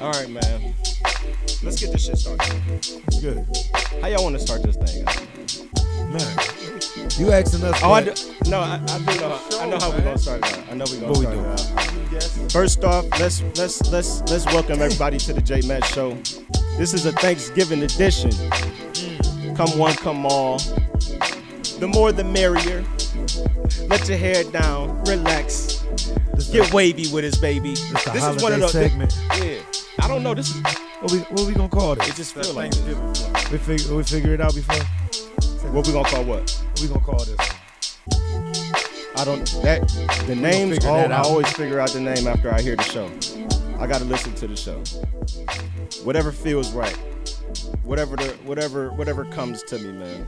All right, man. Let's get this shit started. It's good. How y'all want to start this thing? Man, you asking us. Oh, I do. No, I do know. I know how we're gonna start it out. I know we're gonna start it out. First off, let's welcome everybody to the JMatt show. This is a Thanksgiving edition. Come one, come all. The more, the merrier. Let your hair down. Relax. Get wavy with us, baby. This is one of those segment. Yeah. I don't know. This is what we gonna call this? It just feels like we figure it out before. What we gonna call what? What we gonna call this? I don't. The names. I always figure out the name after I hear the show. I gotta listen to the show. Whatever feels right. Whatever comes to me, man.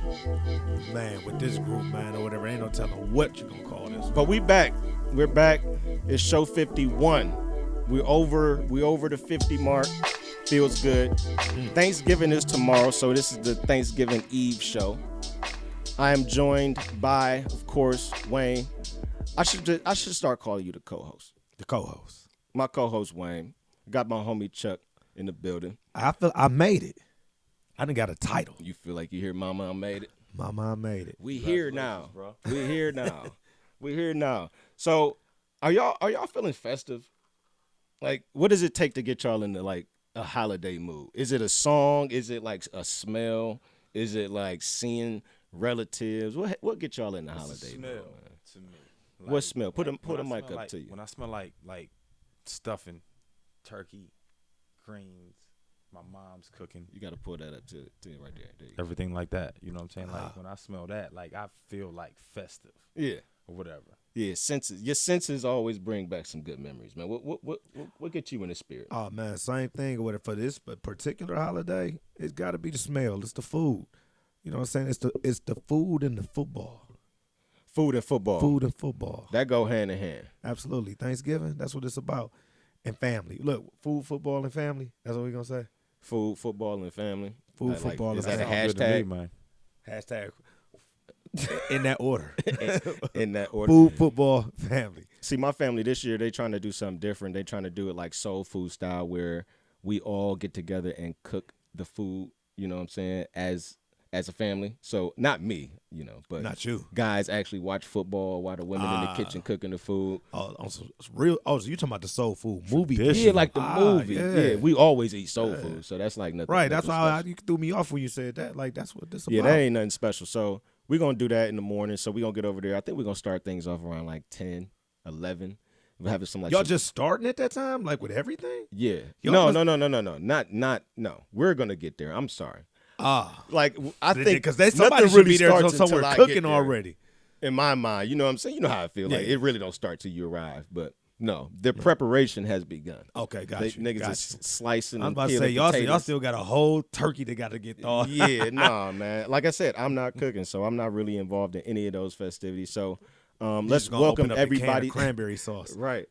Man, with this group, man, or whatever, ain't no telling what you gonna call this. But we back. We're back. It's show 51. We're over the 50 mark. Feels good. Thanksgiving is tomorrow, so this is the Thanksgiving Eve show. I am joined by, of course, Wayne. I should start calling you the co-host. The co-host. My co-host, Wayne. Got my homie Chuck in the building. I feel I made it. I done got a title. You feel like you hear Mama, I made it? Mama, I made it. We here now. Bro. We here now. We here now. So are y'all feeling festive? Like, what does it take to get y'all into like a holiday mood? Is it a song? Is it like a smell? Is it like seeing relatives? What get y'all in the holiday smell mood? To me. Like, What smell? Put a mic up like, to you. When I smell like stuffing, turkey, greens, my mom's cooking. You got to pull that up to you right there. There you go. Everything like that. You know what I'm saying? Like when I smell that, like I feel like festive. Yeah. Or whatever. Yeah, senses. Your senses always bring back some good memories, man. What gets you in the spirit? Oh man, same thing. With it for this particular holiday, it's got to be the smell. It's the food. You know what I'm saying? It's the food and the football. Food and football. Food and football. That go hand in hand. Absolutely. Thanksgiving, that's what it's about. And family. Look, food, football, and family. That's what we're gonna say. Food, football, and family. Food, football, and is that a family. hashtag? Man. Hashtag. In that order. in that order. Food, football, family. See, my family this year, they trying to do something different. They trying to do it like soul food style where we all get together and cook the food, you know what I'm saying, as a family. So not me, but not you. Guys actually watch football while the women in the kitchen cooking the food. So you talking about the soul food movie? Yeah, like the movie. Yeah, we always eat soul food, so that's like nothing. Right, that's why special. you threw me off when you said that. Like that's what this about. Yeah, that ain't nothing special. So we're going to do that in the morning. So we're going to get over there. I think we're going to start things off around like 10, 11. We're having some like y'all just starting at that time, like with everything? Yeah. No. No. We're going to get there. I'm sorry. Like I think because somebody should be there somewhere cooking already. In my mind, you know what I'm saying? You know how I feel. Yeah. Like it really don't start till you arrive, but no, the preparation has begun. Okay, got you. Niggas is slicing. I'm about to say y'all still got a whole turkey that got to get thawed. Yeah, nah, man. Like I said, I'm not cooking, so I'm not really involved in any of those festivities. So let's welcome everybody. Cranberry sauce. Right,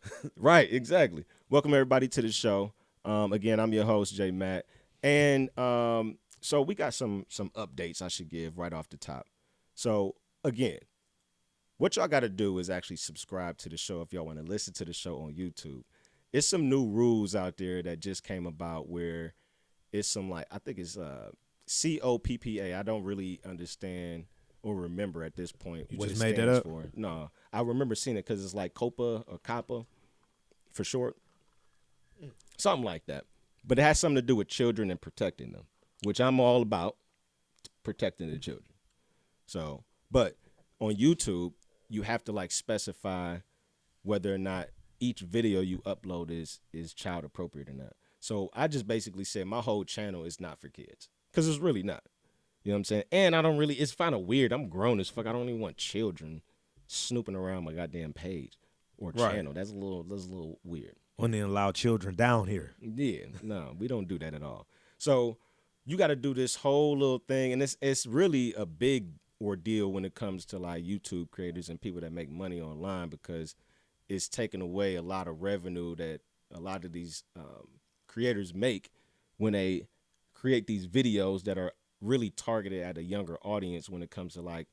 exactly. Welcome everybody to the show. Again, I'm your host JMatt, and so we got some updates I should give right off the top. So again, what y'all got to do is actually subscribe to the show if y'all want to listen to the show on YouTube. It's some new rules out there that just came about where it's some like, I think it's COPPA. I don't really understand or remember at this point. You just made that up? For. No, I remember seeing it because it's like COPA or COPPA for short. Something like that. But it has something to do with children and protecting them, which I'm all about, protecting the children. So, but on YouTube, you have to like specify whether or not each video you upload is child appropriate or not. So I just basically said my whole channel is not for kids because it's really not. You know what I'm saying? And I don't really, it's kind of weird. I'm grown as fuck. I don't even want children snooping around my goddamn page or channel. Right. That's a little weird. Wouldn't even allow children down here. Yeah, no, we don't do that at all. So you got to do this whole little thing, and it's really a big ordeal when it comes to like YouTube creators and people that make money online because it's taking away a lot of revenue that a lot of these creators make when they create these videos that are really targeted at a younger audience when it comes to like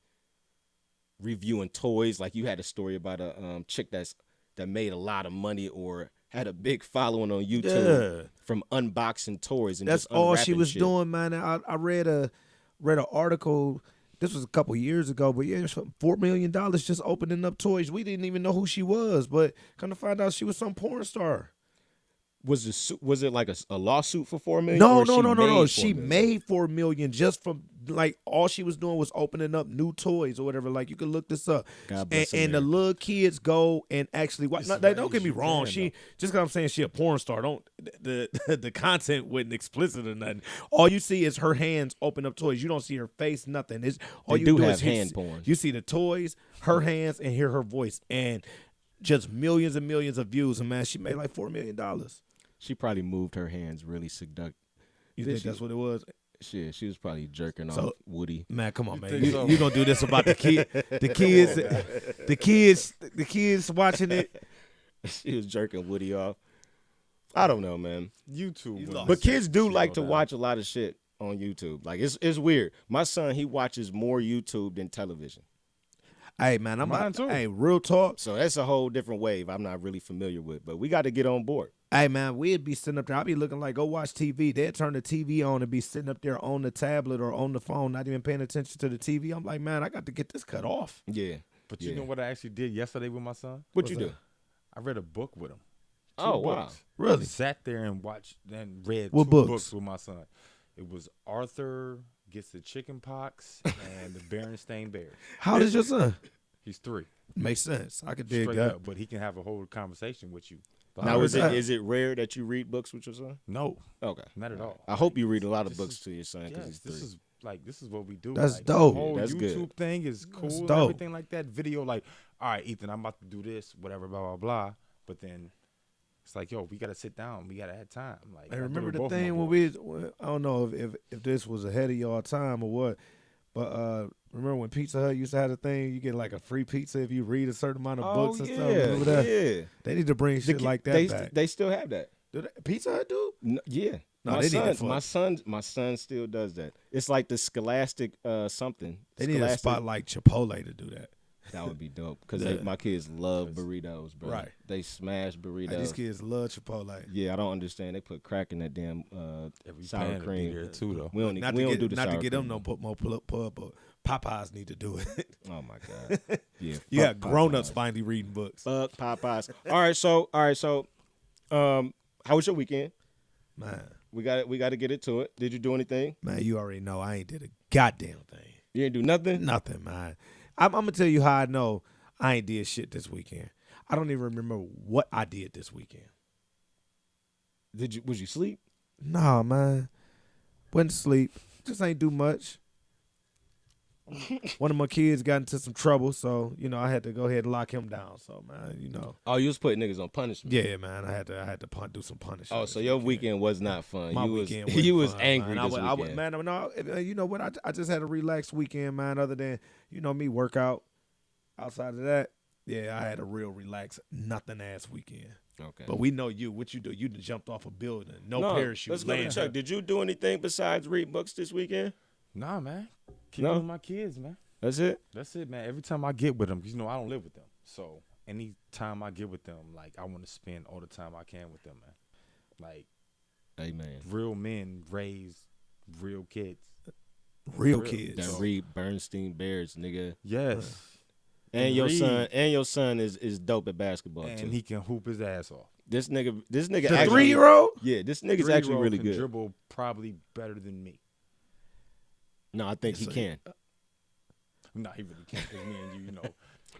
reviewing toys. Like you had a story about a chick that made a lot of money or had a big following on YouTube Yeah. from unboxing toys and That's just all she unwrapping was shit. doing, man. I read an article. This was a couple years ago, but yeah, $4 million just opening up toys. We didn't even know who she was, but come to find out she was some porn star. Was it like a lawsuit for $4 million? No, or no, she no, no, made no. $4 She million? made $4 million just from like all she was doing was opening up new toys or whatever. Like you can look this up. God bless And the America. little kids go and actually watch. It's No, don't get me raised, you wrong. can, She though. just because I'm saying she a porn star. Don't the content wasn't explicit or nothing. All you see is her hands open up toys. You don't see her face, nothing. It's all They you do do have is hear- hand porn. You see the toys, her hands, and hear her voice, and just millions and millions of views. And man, she made like $4 million. She probably moved her hands really seduct. You Did think she? that's what it was? Shit, she was probably jerking So- off Woody. Man, come on, man. think You, so? you gonna do this about the kids watching it? She was jerking Woody off. I don't know, man. YouTube. lost But kids do Shit like go to down. watch a lot of shit on YouTube. Like it's weird. My son, he watches more YouTube than television. Hey, man, Mine too. Hey, real talk. So that's a whole different wave I'm not really familiar with. But we got to get on board. Hey, man, we'd be sitting up there. I'd be looking like, go watch TV. They'd turn the TV on and be sitting up there on the tablet or on the phone, not even paying attention to the TV. I'm like, man, I got to get this cut off. Yeah. But you Yeah. know what I actually did yesterday with my son? What What's you that? do? I read a book with him. Oh, Two wow. books. Really? Sat there and watched and read What two books? books with my son. It was Arthur Gets the Chicken Pox and the Berenstain Bears. How old is your son? He's 3. Makes sense. I could dig Straight that. up, but he can have a whole conversation with you. Now, was that? is it rare that you read books with your son? No, Okay. not at all. I hope you read a lot of This books is- to your son because Yes, he's 3. this is what we do. That's like, dope. The whole That's YouTube good. thing is cool and dope. everything like that. Video, like, all right, Ethan, I'm about to do this, whatever, blah blah blah. But then it's like, yo, we gotta sit down. We gotta have time. Like, I I do remember it the with both of my thing when boys. I don't know if this was ahead of y'all time or what, but remember when Pizza Hut used to have a thing, you get like a free pizza if you read a certain amount of books and stuff. Remember that? Yeah. They need to bring shit like that they, back. They still have that. Do Pizza Hut do? Yeah. No, my they need son, to my son still does that. It's like the Scholastic something. They need a Scholastic- spot like Chipotle to do that. That would be dope because Yeah. my kids love burritos, bro. Right. They smash burritos. Hey, these kids love Chipotle. Yeah, I don't understand. They put crack in that damn Every sour pan to be cream. there too, though. We don't, Not we to don't get, do the not sour to get them cream. no put more pub, but Popeyes need to do it. Oh my god. Yeah. You fuck got grown ups Popeyes. finally reading books. Fuck Popeyes. All right, so how was your weekend? Man, We got to get into it. Did you do anything? you already know I ain't did a goddamn thing. You didn't do nothing? Nothing, man. I'm gonna tell you how I know I ain't did shit this weekend. I don't even remember what I did this weekend. Was you sleep? Nah, man. Went to sleep. Just ain't do much. One of my kids got into some trouble, so I had to go ahead and lock him down. So, man, Oh, you was putting niggas on punishment. yeah, man, I had to do some punishment. Oh, so your weekend was not fun. My you was weekend you was fun, angry man. this weekend. Man, no, you know what? I just had a relaxed weekend, man. Other than me work out. Outside of that, yeah, I had a real relaxed, nothing ass weekend. Okay. But we know you. What you do? You done jumped off a building, no parachute. Let's go to landed. Chuck. Did you do anything besides read books this weekend? Nah, man. Keep No? with my kids, man. That's it. That's it, man. Every time I get with them, 'cause I don't live with them. So any time I get with them, like I want to spend all the time I can with them, man. Like Amen. real men raise real kids. Real Real. kids. That read Bernstein Bears, nigga. Yes. And And your read. son is dope at basketball too. And he can hoop his ass off. This nigga The actually, 3-year-old? Yeah, this nigga's actually 3-year-old really can good. dribble probably better than me. No, I think he So- can. Nah, he really can't. 'Cause me and you know.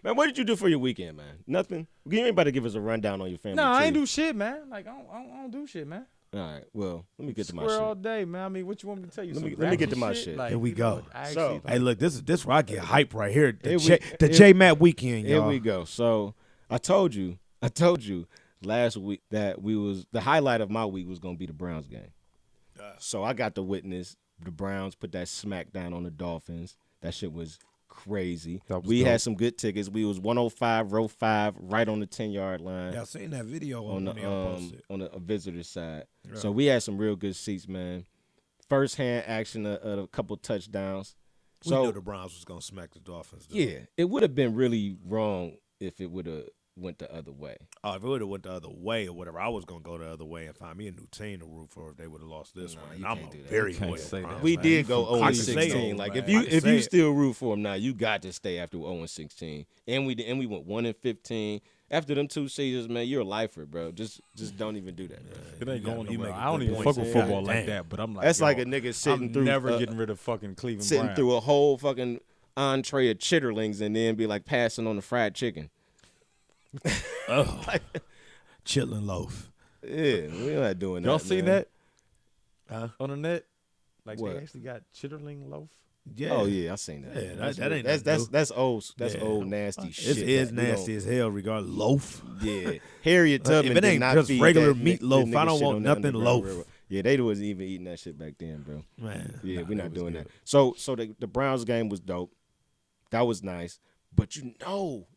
Man, what did you do for your weekend, man? Nothing. You ain't about to give us a rundown on your family. Nah, I ain't tree. do shit, man. Like I don't do shit, man. All right. Well, let me get to my Square shit. all day, man. I mean, what you want me to tell you? Let Some me get to ratchet my shit. Like, Here we you go. know, I So- actually, Hey, look, this is where I get hype right here. The Here we- JMatt weekend, Here y'all. we go. So I told you last week that the highlight of my week was gonna be the Browns game. So I got to witness the Browns put that smack down on the Dolphins. That shit was crazy. That was We dope. had some good tickets. We was 105, row 5, right on the 10-yard line. Y'all seen that video on when y'all posted. the visitor side. Yeah. So we had some real good seats, man. First hand action of a couple touchdowns. We So knew the Browns was gonna smack the Dolphins. Though. yeah, it would have been really wrong if it would have went the other way. Oh, if it would have went the other way or whatever, I was gonna go the other way and find me a new team to root for if they would have lost this one. And you I'm can't a do that. very You can't loyal say Browns that, We fan. did go I can 0-16. say it, Like man. if you I can say it. still root for them now, you got to stay after 0-16. And we went 1-15. After them 2 seasons, man, you're a lifer, bro. Just don't even do that. It ain't going you nowhere. make a I don't good even point. fuck with Yeah. football God like damn. that, but I'm like, That's yo, like a nigga sitting I'm through never getting rid of fucking Cleveland sitting Browns. through a whole fucking entree of chitterlings and then be like passing on the fried chicken. Oh, chitlin loaf. Yeah, we're not doing that. Y'all seen man. that on the net? Like What? they actually got chitterling loaf. Yeah. Oh yeah, I seen that. Yeah, that ain't that's nothing new. that's old. That's Yeah. old nasty It shit. is that we nasty as hell. Regardless, loaf. don't- Yeah, Harriet Tubman If it did ain't not just feed regular that meatloaf, nigga I don't shit want on the nothing Underground loaf. Railroad. Yeah, they wasn't even eating that shit back then, bro. Man, Yeah, nah, we're not it was doing good. that. So the Browns game was dope. That was nice. But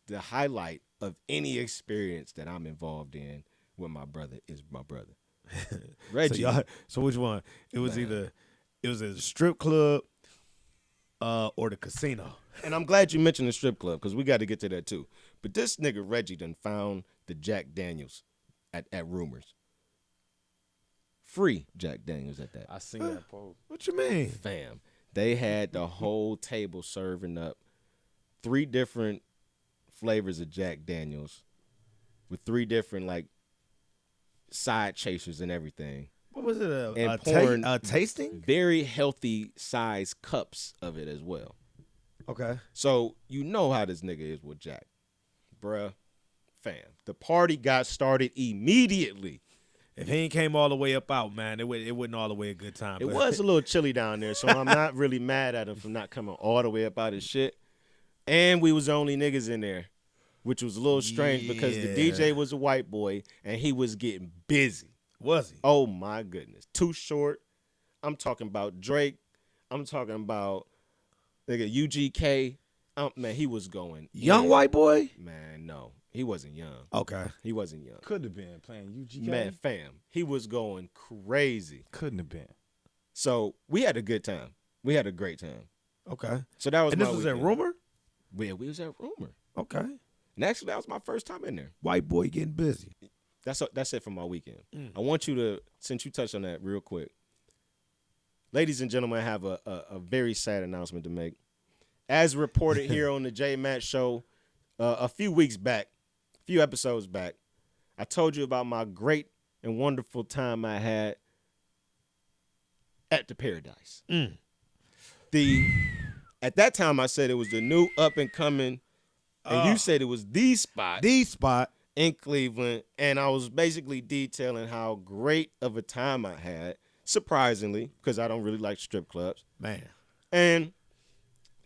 the highlight of any experience that I'm involved in with my brother is my brother. Reggie. So which one? It was either a strip club or the casino. And I'm glad you mentioned the strip club because we got to get to that too. But this nigga Reggie done found the Jack Daniels at Rumors. Free Jack Daniels at that. I seen that post. What you mean? Fam. They had the whole table serving up 3 different flavors of Jack Daniels with 3 different like side chasers and everything. What was it? And pouring A tasting? very healthy size cups of it as well. Okay. So you know how this nigga is with Jack. Bruh, fam. The party got started immediately. If he ain't came all the way up out, man, it wasn't all the way a good time. It but- was a little chilly down there, so I'm not really mad at him for not coming all the way up out his shit. And we was the only niggas in there, which was a little strange because the Yeah. DJ was a white boy and he was getting busy. Was he? Oh my goodness. Too Short. I'm talking about Drake. I'm talking about nigga UGK. Man, he was going Young in. white boy? Man, no. He wasn't young. Okay. He wasn't young. Could have been playing UGK. Man, fam. He was going crazy. Couldn't have been. So we had a good time. We had a great time. Okay. So that was And my this was at weekend. Rumor? Yeah, we was at Rumor. Okay. And actually, that was my first time in there. White boy getting busy. That's it for my weekend. Mm. I want you to, since you touched on that real quick, ladies and gentlemen, I have a very sad announcement to make. As reported here on the JMatt show a few episodes back, I told you about my great and wonderful time I had at the Paradise. Mm. At that time, I said it was the new up and coming, and you said it was the spot. The spot. In Cleveland, and I was basically detailing how great of a time I had, surprisingly, because I don't really like strip clubs. Man. And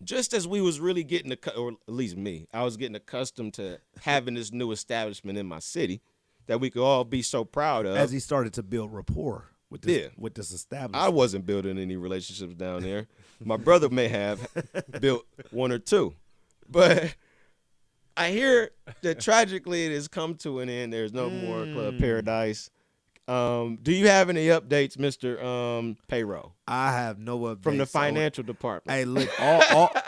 just as we was really getting, or at least me, I was getting accustomed to having this new establishment in my city that we could all be so proud of. As he started to build rapport with this establishment. I wasn't building any relationships down there. My brother may have built 1 or 2. But I hear that tragically it has come to an end. There's no more Club Paradise. Do you have any updates, Mr. Payroll, I have no updates. from the financial department? Hey, look,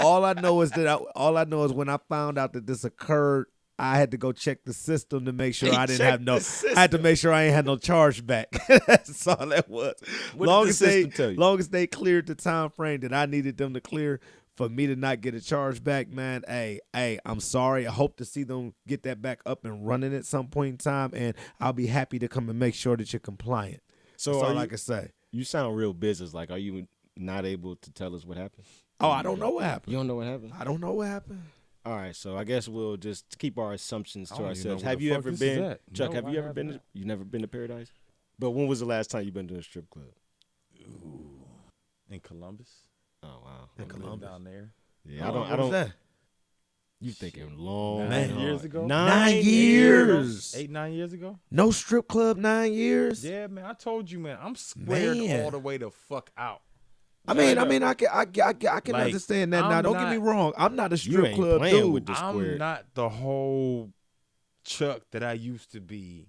all I know is that when I found out that this occurred, I had to go check the system to make sure I didn't have no. I had to make sure I ain't had no charge back. That's all that was. What did the system tell you? Long as they cleared the time frame that I needed them to clear for me to not get a charge back, man. Hey, I'm sorry. I hope to see them get that back up and running at some point in time, and I'll be happy to come and make sure that you're compliant. So That's all are I you- can say. You sound real business. Like, are you not able to tell us what happened? Oh, I don't know what happened. You don't know what happened? I don't know what happened. All right, so I guess we'll just keep our assumptions I to don't even know ourselves. where Have the you fuck ever this is been, at. Chuck? No, have I you ever have been? not. You never been to Paradise? But when was the last time you been to a strip club? In Columbus. Oh wow, In I lived Columbus. down there. yeah. How long I was don't. that? You thinking long? 9 and years hard. ago? 9 years. 8-9 years ago. No strip club 9 years. Yeah, man. I told you, man. I'm squared Man. all the way the fuck out. I mean, I can Like, understand that. Now, I'm don't get me not- wrong. I'm not a You strip ain't club playing dude. with the square. I'm not the whole Chuck that I used to be.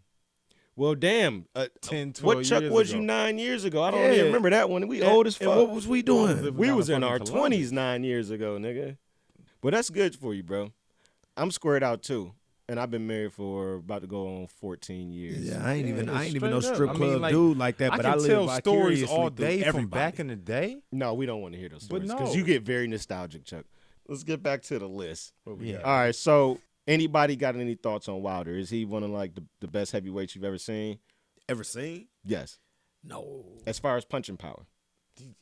Well, damn. 10, 12 What Chuck years was ago. you 9 years ago? I don't Yeah. even remember that one. We old as And fuck. what was we doing? living We down was in fucking our Columbus. 20s 9 years ago, nigga. But that's good for you, bro. I'm squared out too. And I've been married for about to go on 14 years. Yeah, I ain't even no straight up. strip I club mean, like, dude like that. I But can I live tell stories vicariously all through day from everybody. back in the day. No, we don't want to hear those But stories because no. you get very nostalgic, Chuck. Let's get back to the list. Yeah. All right, so anybody got any thoughts on Wilder? Is he one of like the best heavyweights you've ever seen? Ever seen? Yes. No. As far as punching power.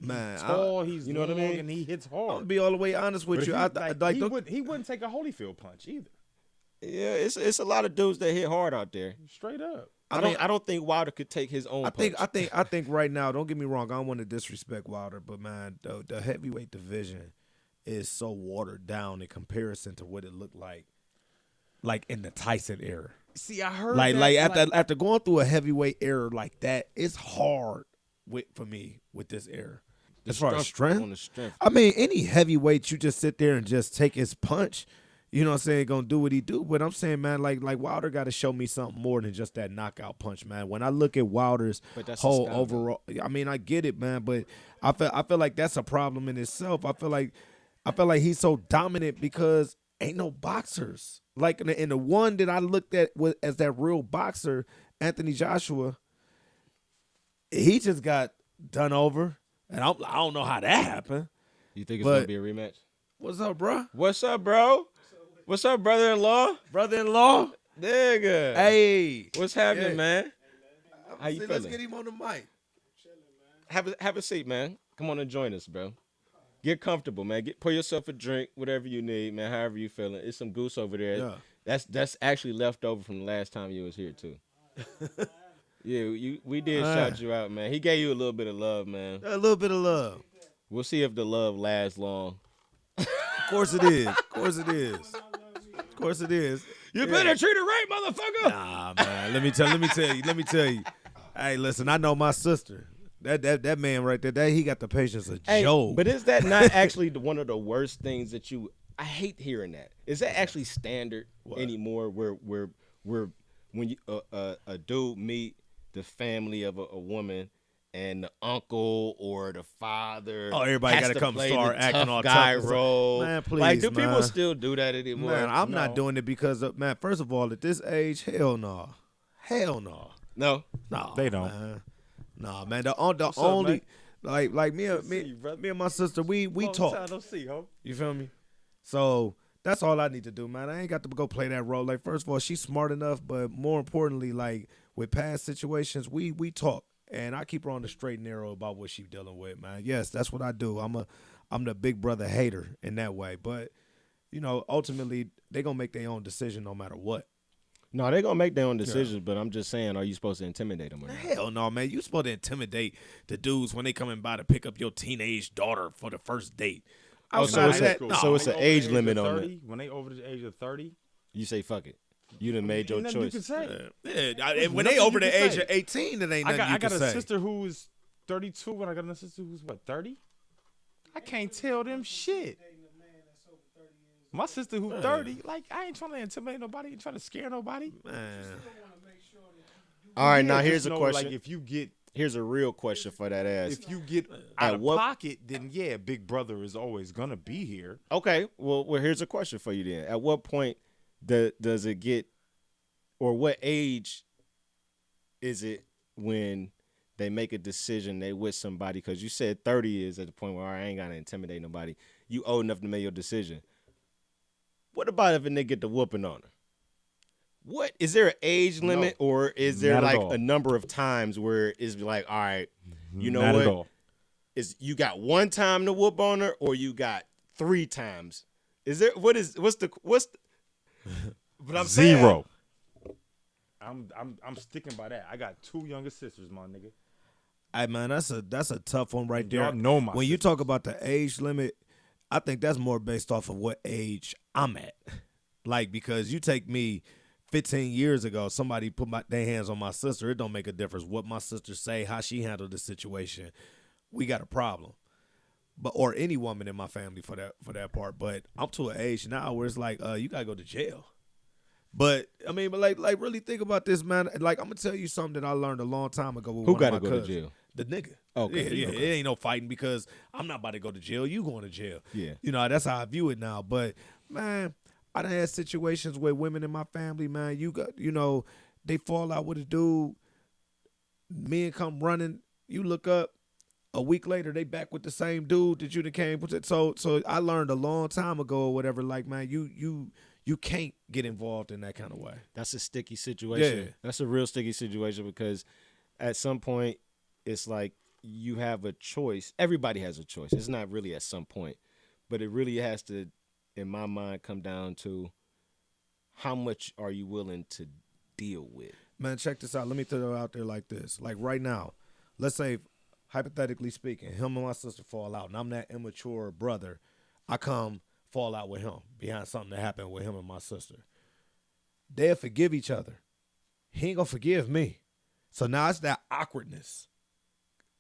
Man, He's tall, he's you know what I long, mean? and he hits I'm gonna hard. be all the way honest with But you. he wouldn't take a Holyfield punch either. Yeah, it's a lot of dudes that hit hard out there. Straight up. I don't think Wilder could take his own punch. I think right now, don't get me wrong, I don't want to disrespect Wilder, but man, the heavyweight division is so watered down in comparison to what it looked like in the Tyson era. See, I heard After going through a heavyweight era like that, it's hard for me with this era. As far as strength, on the strength. I mean, any heavyweight, you just sit there and just take his punch. You know what I'm saying? Gonna do what he do. But I'm saying, man, like Wilder got to show me something more than just that knockout punch, man. When I look at Wilder's whole overall, I mean, I get it, man, but I feel like that's a problem in itself. I feel like he's so dominant because ain't no boxers. Like in the one that I looked at as that real boxer, Anthony Joshua, he just got done over, and I don't know how that happened. You think it's gonna be a rematch? What's up, bro? What's up, bro? What's up, brother-in-law? Brother-in-law? Nigga. Hey. What's happening, man? How you Let's feeling? get him on the mic. Have a seat, man. Come on and join us, bro. Get comfortable, man. Pour yourself a drink, whatever you need, man. However you feeling. It's some goose over there. Yeah. That's actually left over from the last time you was here too. Yeah, we did shout you out, man. He gave you a little bit of love, man. A little bit of love. We'll see if the love lasts long. Of course it is. Of course it is. Of course it is. You better treat her right, motherfucker. Nah, man. Let me tell you. Hey, listen, I know my sister. That man right there, he got the patience of Job. But is that not actually one of the worst things that I hate hearing that. Is that actually standard anymore where when you a dude meet the family of a woman and the uncle or the father everybody got to come start acting all guy tough. role. Man, please, like, do man. people still do that anymore? Man, I'm not doing it because of, man, first of all, at this age, hell no. Hell no. No? No. They don't. Man. Nah, man. The only up, like me and my sister, we talk. Don't see, ho. You feel me? So that's all I need to do, man. I ain't got to go play that role. Like, first of all, she's smart enough, but more importantly, like with past situations, we talk. And I keep her on the straight and narrow about what she's dealing with, man. Yes, that's what I do. I'm the big brother hater in that way. But, you know, ultimately, they're going to make their own decision no matter what. No, they're going to make their own decisions, but I'm just saying, are you supposed to intimidate them or not? Hell no, man. You supposed to intimidate the dudes when they coming by to pick up your teenage daughter for the first date. Oh, so it's an age limit on it. When they over the age of 30, you say fuck it. You done made your choice. You can say. When they over the age of 18, it ain't nothing I you got can a say. sister who's 32, and I got another sister who's, 30? I can't tell them shit. My sister who's 30, like, I ain't trying to intimidate nobody, ain't trying to scare nobody. Man. All right, now here's a know, question. Like, if you get Here's a real question for that ass. If you get out of pocket, then yeah, Big Brother is always gonna be here. Okay, well, here's a question for you then. At what point does it get, or what age is it when they make a decision they with somebody? Because you said 30 is at the point where I ain't gotta intimidate nobody. You old enough to make your decision. What about if a nigga get the whooping on her? What is there an age limit, or is there like a number of times where it's like, all right, you know what? At all. Is you got one time to whoop on her, or you got 3 times? Is there what's the but I'm zero. Saying, I'm sticking by that. I got 2 younger sisters, my nigga. Hey man, that's a tough one right there. Y'all know my when sisters. You talk about the age limit, I think that's more based off of what age I'm at. Like, because you take me 15 years ago, somebody put their hands on my sister. It don't make a difference what my sister say, how she handled the situation. We got a problem. Or any woman in my family for that part. But I'm to an age now where it's like, you gotta go to jail. But I mean, like really think about this, man. Like, I'm gonna tell you something that I learned a long time ago. With Who got to go to jail? The nigga. Okay. Yeah, it ain't no fighting because I'm not about to go to jail. You going to jail. Yeah. You know, that's how I view it now. But man, I done had situations where women in my family, man, they fall out with a dude, men come running, you look up, a week later they back with the same dude that you done came with. So I learned a long time ago or whatever, like, man, you can't get involved in that kind of way. That's a sticky situation. Yeah. That's a real sticky situation because at some point it's like you have a choice. Everybody has a choice. It's not really at some point, but it really has to, in my mind, come down to how much are you willing to deal with. Man, check this out. Let me throw it out there like this. Like right now, let's say, hypothetically speaking, him and my sister fall out, and I'm that immature brother. I come fall out with him behind something that happened with him and my sister. They'll forgive each other. He ain't gonna forgive me. So now it's that awkwardness.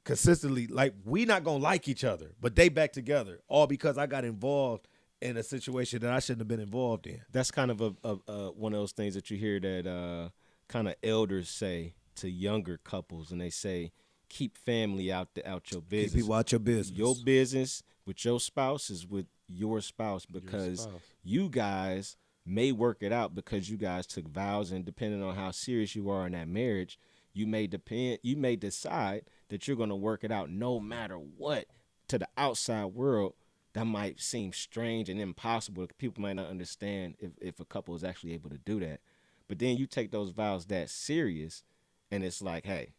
Consistently, like, we not gonna like each other, but they back together, all because I got involved in a situation that I shouldn't have been involved in. That's kind of a one of those things that you hear that kind of elders say to younger couples, and they say, keep family out your business. Keep people out your business. Your business with your spouse is with your spouse because you guys may work it out because you guys took vows, and depending on how serious you are in that marriage, you may decide that you're going to work it out no matter what. To the outside world, that might seem strange and impossible. People might not understand if a couple is actually able to do that. But then you take those vows that serious, and it's like, hey,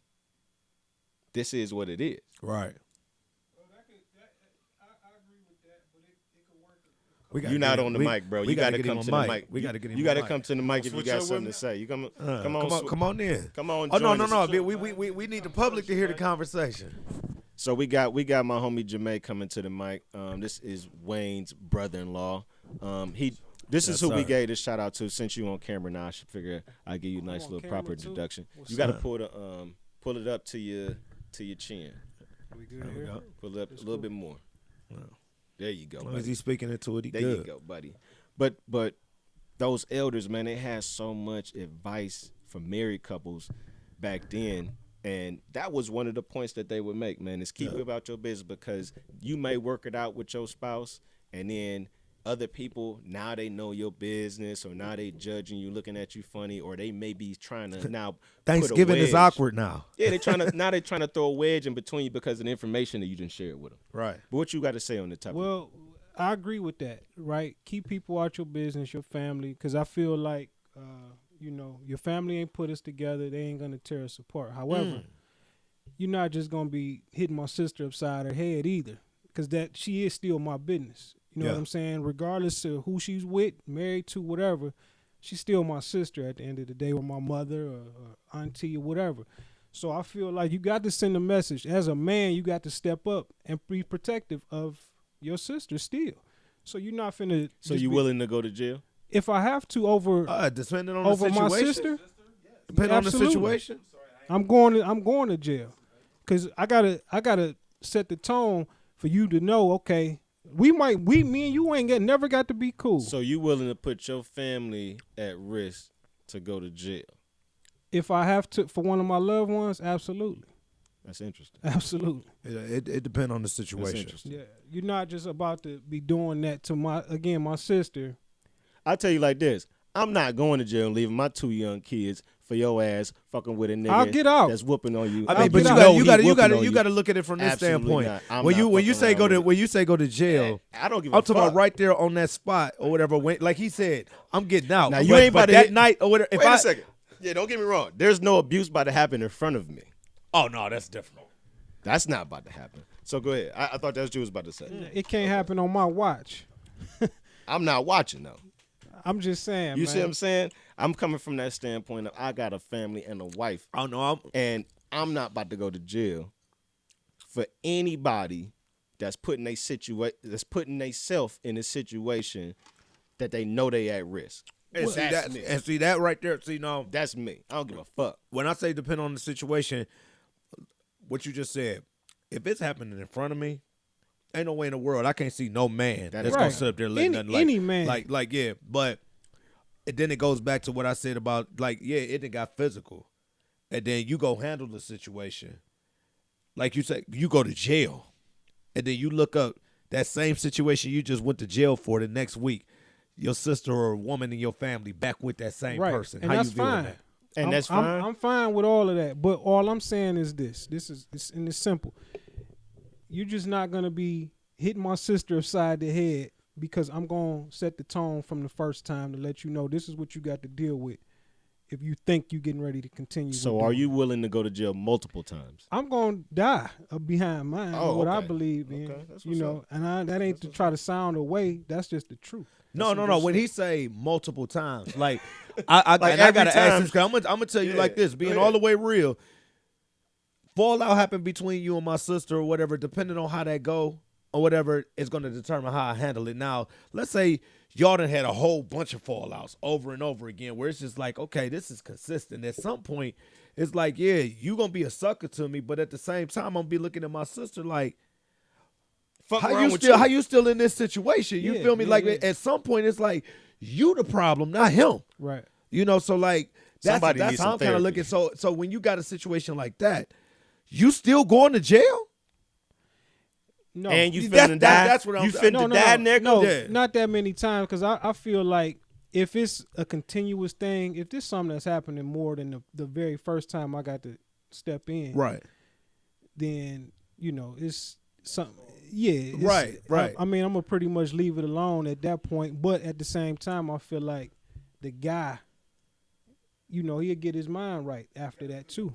this is what it is. Right. You're not on the mic, bro. You got to come to the mic. We got to get him. You got to come to the mic if you got something to say. You come on. Come on in. Come on. Oh no. We need the public to hear the conversation. So we got my homie JMatt coming to the mic. This is Wayne's brother-in-law. This is who we gave this shout out to. Since you on camera now, I should figure I'll give you a nice little proper introduction. You got to pull it up to your chin. We good here? Pull it up a little bit more. There you go. As long as he's speaking into it, he there good. You go, buddy. But those elders, man, they had so much advice for married couples back then. And that was one of the points that they would make, man, is keep about your business, because you may work it out with your spouse, and then other people, now they know your business, or now they judging you, looking at you funny, or they may be trying to now Thanksgiving is awkward now. Yeah, they're trying to throw a wedge in between you because of the information that you didn't share with them. Right. But what you got to say on the topic? Well, I agree with that, right? Keep people out your business, your family, because I feel like, your family ain't put us together. They ain't going to tear us apart. However, you're not just going to be hitting my sister upside her head either, because she is still my business. You know what I'm saying? Regardless of who she's with, married to, whatever, she's still my sister at the end of the day, or my mother or auntie or whatever. So I feel like you got to send a message. As a man, you got to step up and be protective of your sister still. So you're not finna. So you willing to go to jail? If I have to depending on over the situation. my sister, depending on the situation. I'm going to jail, because I gotta set the tone for you to know. Okay, me and you never got to be cool. So you willing to put your family at risk to go to jail? If I have to for one of my loved ones, absolutely. That's interesting. Absolutely. It depends on the situation. Yeah, you're not just about to be doing that to my sister. I'll tell you like this. I'm not going to jail and leaving my 2 young kids for your ass fucking with a nigga I'll get out. that's whooping on you. I mean, but you got to look at it from this standpoint. When you say go to jail, I don't give a fuck. I'm talking about right there on that spot or whatever. Like he said, I'm getting out. Now you ain't about to that night or whatever. Wait a second. Yeah, don't get me wrong. There's no abuse about to happen in front of me. Oh no, that's different. That's not about to happen. So go ahead. I thought that's what you was about to say. It can't happen on my watch. I'm not watching though. I'm just saying. You see what I'm saying? I'm coming from that standpoint of I got a family and a wife. I don't know. And I'm not about to go to jail for anybody that's putting themselves in a situation that they know they at risk. And see that right there. See, no, that's me. I don't give a fuck. When I say depend on the situation, what you just said, if it's happening in front of me, ain't no way in the world I can't see no man that's gonna sit up there letting nothing any man. Like yeah. But then it goes back to what I said about it got physical, and then you go handle the situation. Like you say, you go to jail, and then you look up that same situation you just went to jail for the next week. your sister or a woman in your family back with that same right. person. And How that's you feeling fine. that? And that's fine. I'm fine with all of that. But all I'm saying is this. And it's simple. You're just not gonna be hitting my sister upside the head because I'm gonna set the tone from the first time to let you know this is what you got to deal with if you think you're getting ready to continue. So with are doing you it. willing to go to jail multiple times? I'm gonna die behind mine. Oh, what I okay. believe in, Okay, that's you what's know, up. and that ain't to try to sound away. That's just the truth. No. some good When shit. he say multiple times, like I Like and I every gotta ask time. this because I'm gonna tell you Yeah, like this, go being ahead. all the way real. Fallout happened between you and my sister or whatever, depending on how that go or whatever, is gonna determine how I handle it. Now, let's say y'all done had a whole bunch of fallouts over and over again, where it's just like, okay, this is consistent. At some point, it's like, yeah, you gonna be a sucker to me, but at the same time, I'm gonna be looking at my sister like, Fuck how around you with still you. how you still in this situation? You Yeah, feel me? yeah, Like yeah. at some point, it's like you the problem, not him. Right. You know, so like Somebody that's needs how some I'm kind of therapy. looking. So when you got a situation like that, you still going to jail? No. And you That's- finna that- die. that's what I'm- You finna no, no, die, no, nigga. no, Yeah. not that many times because I feel like if it's a continuous thing, if there's something that's happening more than the very first time I got to step in, Right. then you know it's something. Yeah, Right. I mean, I'm gonna pretty much leave it alone at that point. But at the same time, I feel like the guy, you know, he'll get his mind right after that too.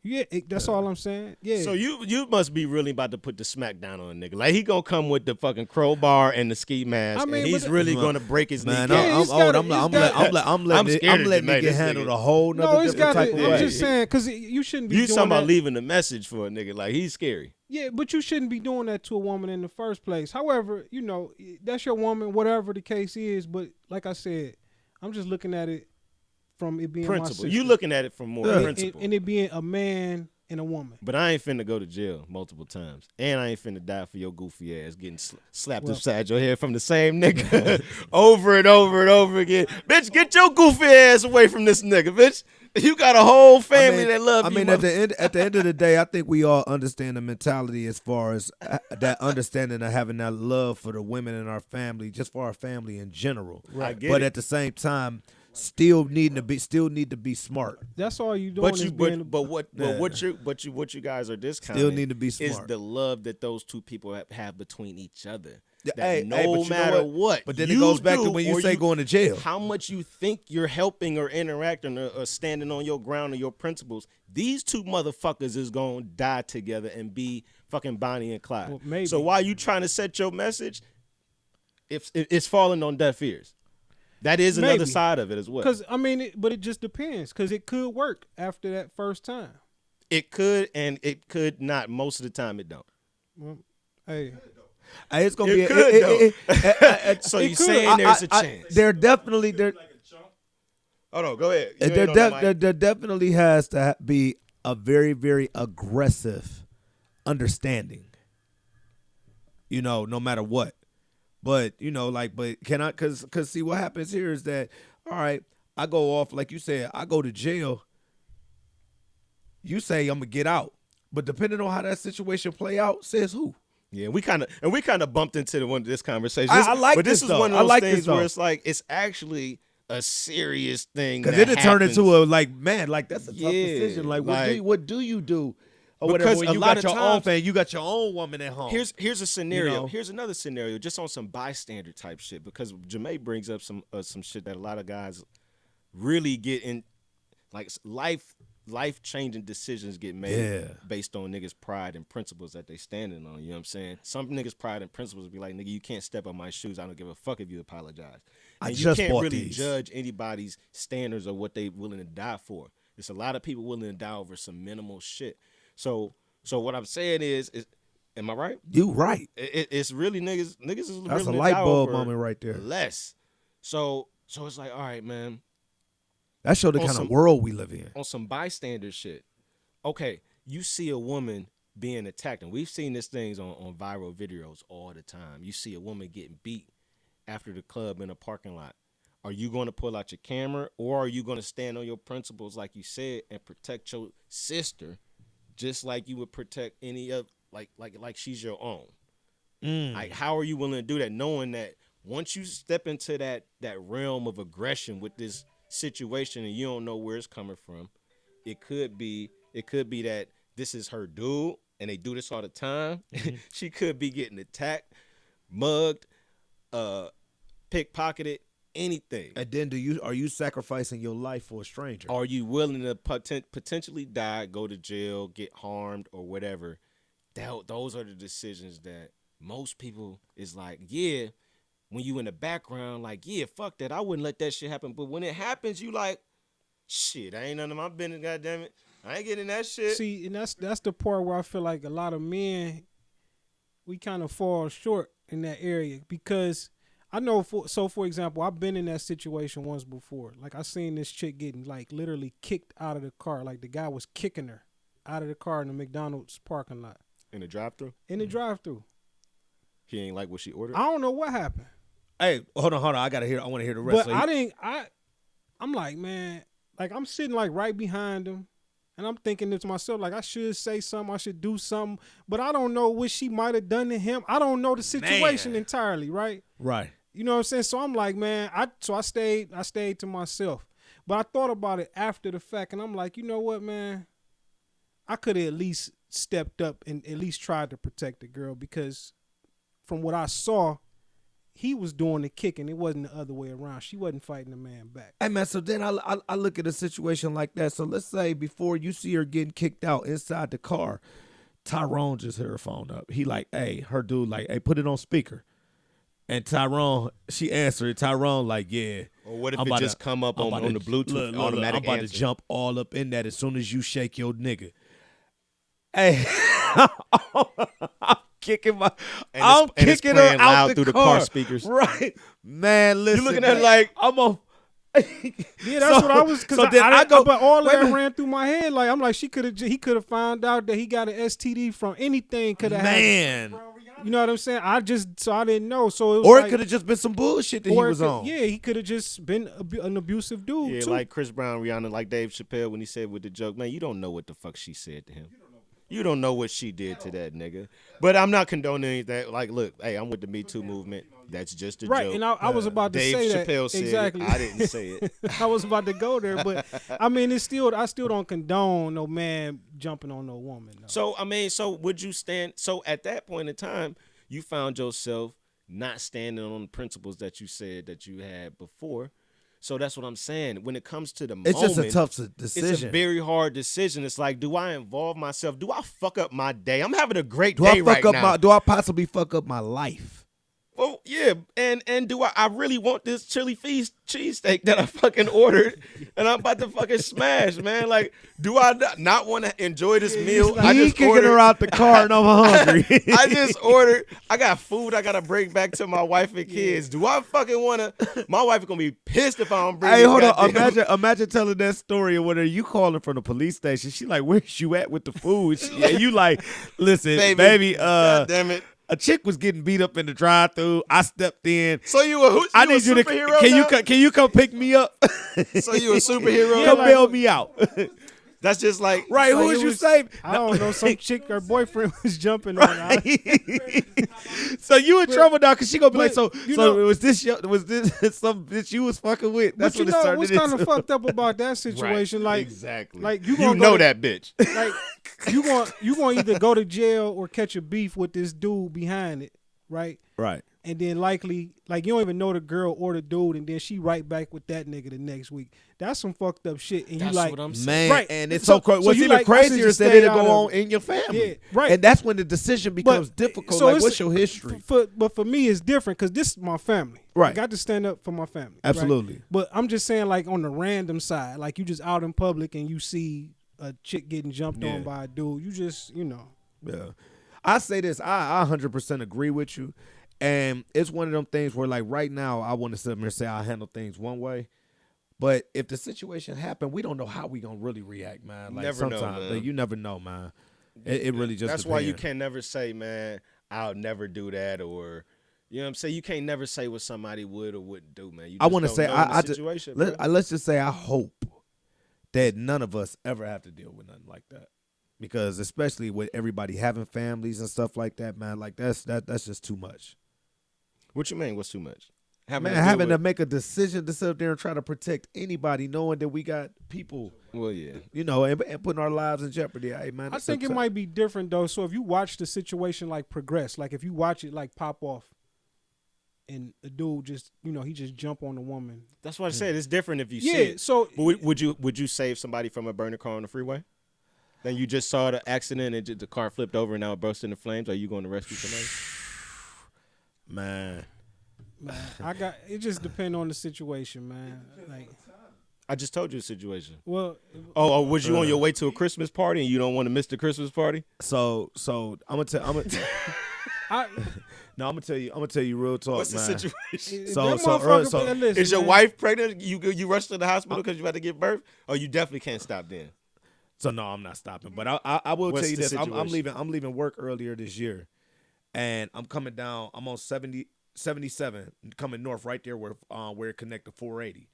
Yeah, that's all I'm saying. Yeah. So you must be really about to put the smack down on a nigga. Like he gonna come with the fucking crowbar and the ski mask, I mean, and he's but- really gonna break his Man, knee. Yeah, I'm he's old. gotta- I'm he's letting scared of it Jamatt, handled this nigga. a whole nother no, it's different got. type of I'm way. just saying because you shouldn't be You doing talking about that. leaving a message for a nigga? Like he's scary. Yeah, but you shouldn't be doing that to a woman in the first place. However, you know, that's your woman, whatever the case is. But like I said, I'm just looking at it from it being my Principle. sister. You looking at it from more Yeah. principle. and it being a man and a woman. But I ain't finna go to jail multiple times, and I ain't finna die for your goofy ass getting slapped Well- upside your head from the same nigga over and over and over again. Bitch, get your goofy ass away from this nigga, bitch. You got a whole family that love you. at the end of the day, I think we all understand the mentality as far as that understanding of having that love for the women in our family, just for our family in general. I get But it. at the same time, still need to be smart. That's all you doing. But is you, being but what, Yeah. what you guys are discounting Still need to be is smart. the love that those two people have between each other. Yeah, That hey, no but you know matter what? what, But then you it goes back to do when you or say going to jail. how much you think you're helping or interacting or standing on your ground or your principles. These two motherfuckers is gonna die together and be fucking Bonnie and Clyde. Well, maybe. So while you trying to set your message, it's falling on deaf ears. That is another Maybe. side of it as well. because I mean, but it just depends because it could work after that first time. It could and it could not. Most of the time, it don't. Well, hey, Hey, it's gonna It be could, So It you could. saying there's a chance? They're definitely Hold on, go ahead. You there, ain't on the mic. there definitely has to be a very, very aggressive understanding. You know, no matter what. But you know, like, but can I? Cause see, what happens here is that, all right, I go off like you said, I go to jail. You say I'm gonna get out, but depending on how that situation play out, says who? Yeah, we kind of bumped into this conversation. I like but this, is though. one of I those like this, things where though. it's like it's actually a serious thing. Because that it'll turn happens. into a like, man, like that's a tough Yeah, decision. Like, like- what do you do? Or Because whatever. When a you lot got of your own times- fan, you got your own woman at home. Here's a scenario. You know? Here's another scenario, just on some bystander type shit. Because JMatt brings up some shit that a lot of guys really get in, like life changing decisions get made Yeah. based on niggas' pride and principles that they standing on. You know what I'm saying? Some niggas' pride and principles be like, nigga, you can't step on my shoes. I don't give a fuck if you apologize. I And just you can't bought really these. judge anybody's standards or what they willing to die for. There's a lot of people willing to die over some minimal shit. So what I'm saying is am I right? You right. It's really niggas is That's willing a to light die bulb over moment right there. less. So it's like, all right, man, That show the on kind some- of world we live in. on some bystander shit. Okay, you see a woman being attacked, and we've seen these things on viral videos all the time. You see a woman getting beat after the club in a parking lot. Are you going to pull out your camera, or are you going to stand on your principles, like you said, and protect your sister, just like you would protect any of like she's your own? Like, how are you willing to do that, knowing that once you step into that realm of aggression with this situation and you don't know where it's coming from, it could be that this is her dude and they do this all the time. She could be getting attacked, mugged, pickpocketed, anything. And then are you sacrificing your life for a stranger? Are you willing to potentially die, go to jail, get harmed, or whatever? Those are the decisions that most people is like, yeah, when you in the background, like, yeah, fuck that. I wouldn't let that shit happen. But when it happens, you like, shit, I ain't none of my business, goddamn it. I ain't getting that shit. See, and that's the part where I feel like a lot of men, we kind of fall short in that area because I know, for example, I've been in that situation once before. Like, I seen this chick getting, like, literally kicked out of the car. Like, the guy was kicking her out of the car in the McDonald's parking lot. In the drive-thru? In the drive-thru. He ain't like what she ordered? I don't know what happened. Hey, hold on. I want to hear the rest. But I'm like, man, like, I'm sitting, like, right behind him. And I'm thinking to myself, like, I should say something. I should do something. But I don't know what she might have done to him. I don't know the situation entirely, right? Right. You know what I'm saying? So I'm like, man, I stayed to myself. But I thought about it after the fact, and I'm like, you know what, man? I could have at least stepped up and at least tried to protect the girl because from what I saw, he was doing the kicking. It wasn't the other way around. She wasn't fighting the man back. Hey, man, so then I look at a situation like that. So let's say before you see her getting kicked out inside the car, Tyrone just hit her phone up. He like, hey, her dude like, hey, put it on speaker. And Tyrone, she answered. Tyrone like, yeah. Or what if it just come up on the Bluetooth automatic I'm about answer? to jump all up in that as soon as you shake your nigga. Hey, I'm kicking her out through the car car speakers. Right, man. Listen, You looking at it like I'm on. Yeah, that's what I was. Because but all wait a that minute. ran through my head. Like, I'm like, he could have found out that he got an STD from anything. Could have Man. You know what I'm saying? I didn't know. So it was Or like, it could have just been some bullshit that he was on. Yeah, he could have just been an abusive dude. Yeah, too. like Chris Brown, Rihanna, like Dave Chappelle when he said with the joke, man, you don't know what the fuck she said to him. You don't know what she did to that nigga. But I'm not condoning anything. Like, look, hey, I'm with the Me Too movement. That's just a right. joke. And I was about to Dave say that Chappelle said exactly. it. I didn't say it. I was about to go there, but I mean, I still don't condone no man jumping on no woman. No. So, I mean, would you stand? So at that point in time, you found yourself not standing on the principles that you said that you had before. So that's what I'm saying. When it comes to the moment, It's just a tough decision. It's a very hard decision. It's like, do I involve myself? Do I fuck up my day? I'm having a great day right now. Do I possibly fuck up my life? Well, yeah, and do I really want this chili feast cheesesteak that I fucking ordered and I'm about to fucking smash, man? Like, do I not want to enjoy this meal? I just kicking her out the car and I'm hungry. I just ordered. I got food I got to bring back to my wife and kids. Do I fucking want to? My wife is going to be pissed if I don't bring Hey, this hold on. goddamn- Imagine telling that story and whether you calling from the police station. She like, where's you at with the food? Yeah, you like, listen, baby, God damn it. a chick was getting beat up in the drive-thru. I stepped in. So you a I need you to can you come pick me up? So you a superhero? Come bail me out. That's just like Right, who Like, was it you was- saving? I don't know. Some chick, her boyfriend was jumping on her. So you in trouble now because she gonna be like, but, so you know- was this some bitch you was fucking with? That's But you what it know started what's kind of into. fucked up about that situation? Like, exactly. like you you gonna know go to- that bitch. like you gonna either go to jail or catch a beef with this dude behind it, right? Right. And then likely, like, you don't even know the girl or the dude, and then she right back with that nigga the next week. That's some fucked up shit. And That's you like, what I'm saying. Man, Right. and it's So- so crazy. so What's you even like, I should crazier just is that stay it'll out go of on it. in your family. Yeah, right. And that's when the decision becomes difficult. so Like, it's- what's your history? But for me, it's different because this is my family. I Right. got to stand up for my family. right? Absolutely. But I'm just saying, like, on the random side, like, you just out in public and you see a chick getting jumped Yeah. on by a dude. You just, you know. Yeah. I say this, I 100% agree with you. And it's one of them things where, like, right now, I want to sit here and say I handle things one way. But if the situation happened, we don't know how we going to really react, man. Like, Never know, sometimes, man. like, you never know, man. It really just That's why you depends. can never say, man, I'll never do that, or you know what I'm saying. You can't never say what somebody would or wouldn't do, man. You I want to don't say, know in the I just, situation, bro. let's just say I hope that none of us ever have to deal with nothing like that. Because especially with everybody having families and stuff like that, man, like that's just too much. What you mean? What's too much? Having to make a decision to sit up there and try to protect anybody, knowing that we got people, Well, yeah. you know, and putting our lives in jeopardy. Hey, man, I think it might be different though. So if you watch the situation like progress, like if you watch it like pop off, and the dude just, you know, he just jump on the woman. That's what I said. It's different if you see Yeah. it. So But would you save somebody from a burner car on the freeway? Then you just saw the accident and the car flipped over and now it burst into flames. Are you going to rescue somebody? man. it just depends on the situation, man. Like, I just told you the situation. well, Oh, was you on your way to a Christmas party and you don't want to miss the Christmas party? So I'm gonna tell. No, I'm gonna tell you real talk, What's the man. situation? listen, Is your man. wife pregnant? You rushed to the hospital because you had to give birth? Or you definitely can't stop then? So no, I'm not stopping. But I will What's tell you the this. I'm situation? leaving work earlier this year, and I'm coming down. I'm on 77 coming north right there where it connect to 480.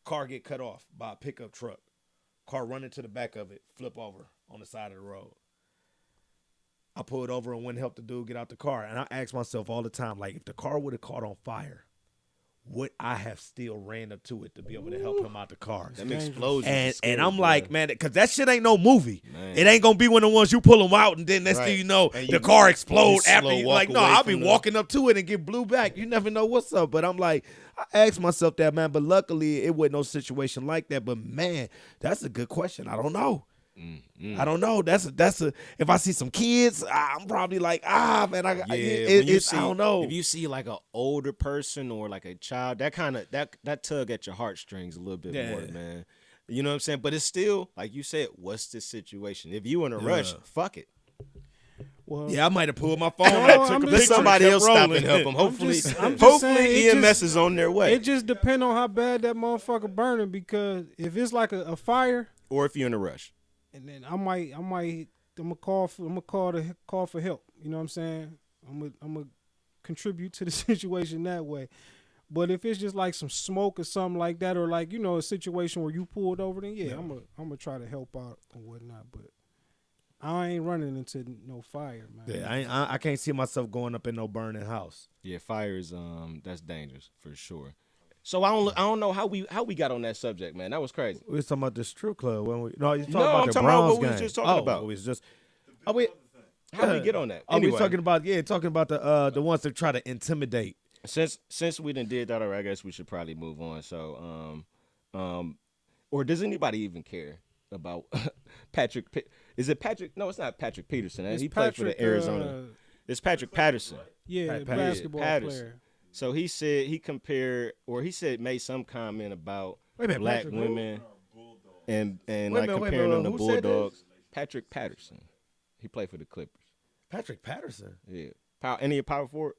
Car get cut off by a pickup truck. Car run into the back of it, flip over on the side of the road. I pulled over and went and helped the dude get out the car. And I ask myself all the time, like, if the car would have caught on fire, would I have still ran up to it to be able to help him out the car? Them explosions. And is scary, I'm bro. like, man, because that shit ain't no movie. Man. It ain't gonna be one of the ones you pull them out and then next Right. thing you know, And the you- car explode you after slow you. walk Like, no, away I'll be from the- walking up to it and get blew back. You never know what's up. But I'm like, I asked myself that, man. But luckily, it wasn't no situation like that. But man, that's a good question. I don't know. I don't know. That's a. If I see some kids, I'm probably like, man, when you see, I don't know. If you see like an older person or like a child, that kind of that tug at your heartstrings a little bit more, man. You know what I'm saying? But it's still like you said. What's the situation? If you in a rush, fuck it. well, Yeah, I might have pulled my phone No, out, I'm took a just- Let picture, somebody kept else stop rolling. and help them. Hopefully, I'm just hopefully saying, it EMS is on their way. it just depends on how bad that motherfucker burning. Because if it's like a fire, Or if you're in a rush. and then I'm gonna call for help. You know what I'm saying? I'm gonna contribute to the situation that way. But if it's just like some smoke or something like that, or like, you know, a situation where you pulled over, then I'm gonna try to help out or whatnot. But I ain't running into no fire, man. Yeah, I can't see myself going up in no burning house. Yeah, fire is that's dangerous for sure. So I don't know how we got on that subject, man. That was crazy. We was talking about the strip club when we. No, you talking No, about I'm the talking about Browns what we was game. just talking about. It was just. Oh, we. How we get on that? Oh, we Anyway, talking about the ones that try to intimidate. since we done did that already, I guess we should probably move on. So or does anybody even care about Patrick? Is it Patrick? No, it's not Patrick Peterson. It's He played for Patrick, the Arizona. It's Patrick Patterson. Yeah, Pat- basketball Patterson. player. So he said made some comment about Wait a minute, black Patrick who? women and Wait a like minute, wait a comparing them minute, to who said this? Bulldogs. Patrick Patterson. He played for the Clippers. Patrick Patterson. Yeah. Any power forward?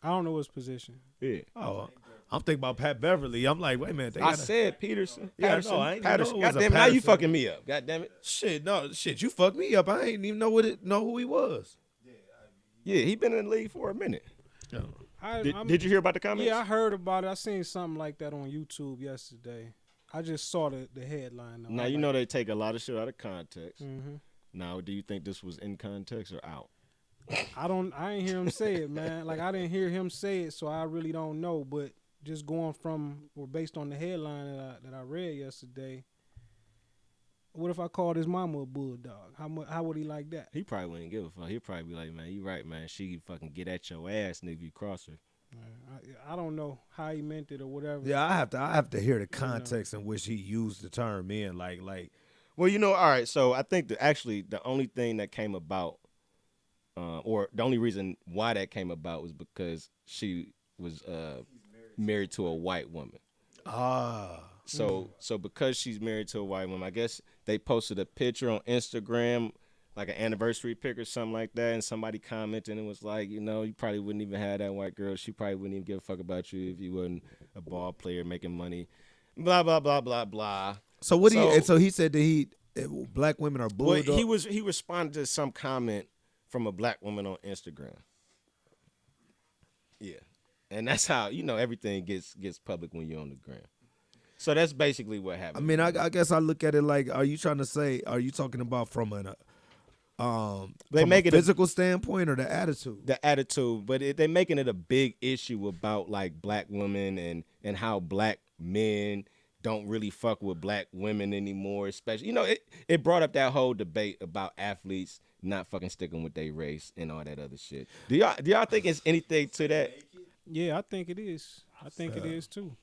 I don't know his position. Yeah. Oh, I'm thinking about Pat Beverly. I'm like, wait a minute. I said Peterson. Yeah, I Patterson. know. I ain't even Patterson. know it was God a damn it. Now you Patterson. fucking me up. God damn it. Shit. You fucked me up. I ain't even know who he was. Yeah, he been in the league for a minute. Did you hear about the comments? Yeah, I heard about it. I seen something like that on YouTube yesterday. I just saw the headline. Though. Now you know they take a lot of shit out of context. Mm-hmm. Now, do you think this was in context or out? I ain't hear him say it, man. Like, I didn't hear him say it, so I really don't know. But just going from, or based on the headline that I read yesterday, what if I called his mama a bulldog? How would he like that? He probably wouldn't give a fuck. He'd probably be like, man, you right, man. She fucking get at your ass, nigga, if you cross her. I don't know how he meant it or whatever. Yeah, I have to hear the context in which he used the term in. Like, Well, you know, all right. So I think the only thing that came about, or the only reason why that came about was because she was married to a white woman. So because she's married to a white woman, I guess they posted a picture on Instagram, like an anniversary pic or something like that, and somebody commented and it was like, you know, you probably wouldn't even have that white girl. She probably wouldn't even give a fuck about you if you wasn't a ball player making money. Blah blah blah blah blah. so what do you? And so he said that black women are Well, bulldogs. he responded to some comment from a black woman on Instagram. Yeah, and that's how you know everything gets public when you're on the gram. So that's basically what happened. I mean, I guess I look at it like, are you talking about from They from make a it a- physical standpoint or the attitude. the attitude, but they making it a big issue about like black women and how black men don't really fuck with black women anymore. Especially, it brought up that whole debate about athletes not fucking sticking with their race and all that other shit. Do y'all think it's anything to that? Yeah, I think it is. I think it is too.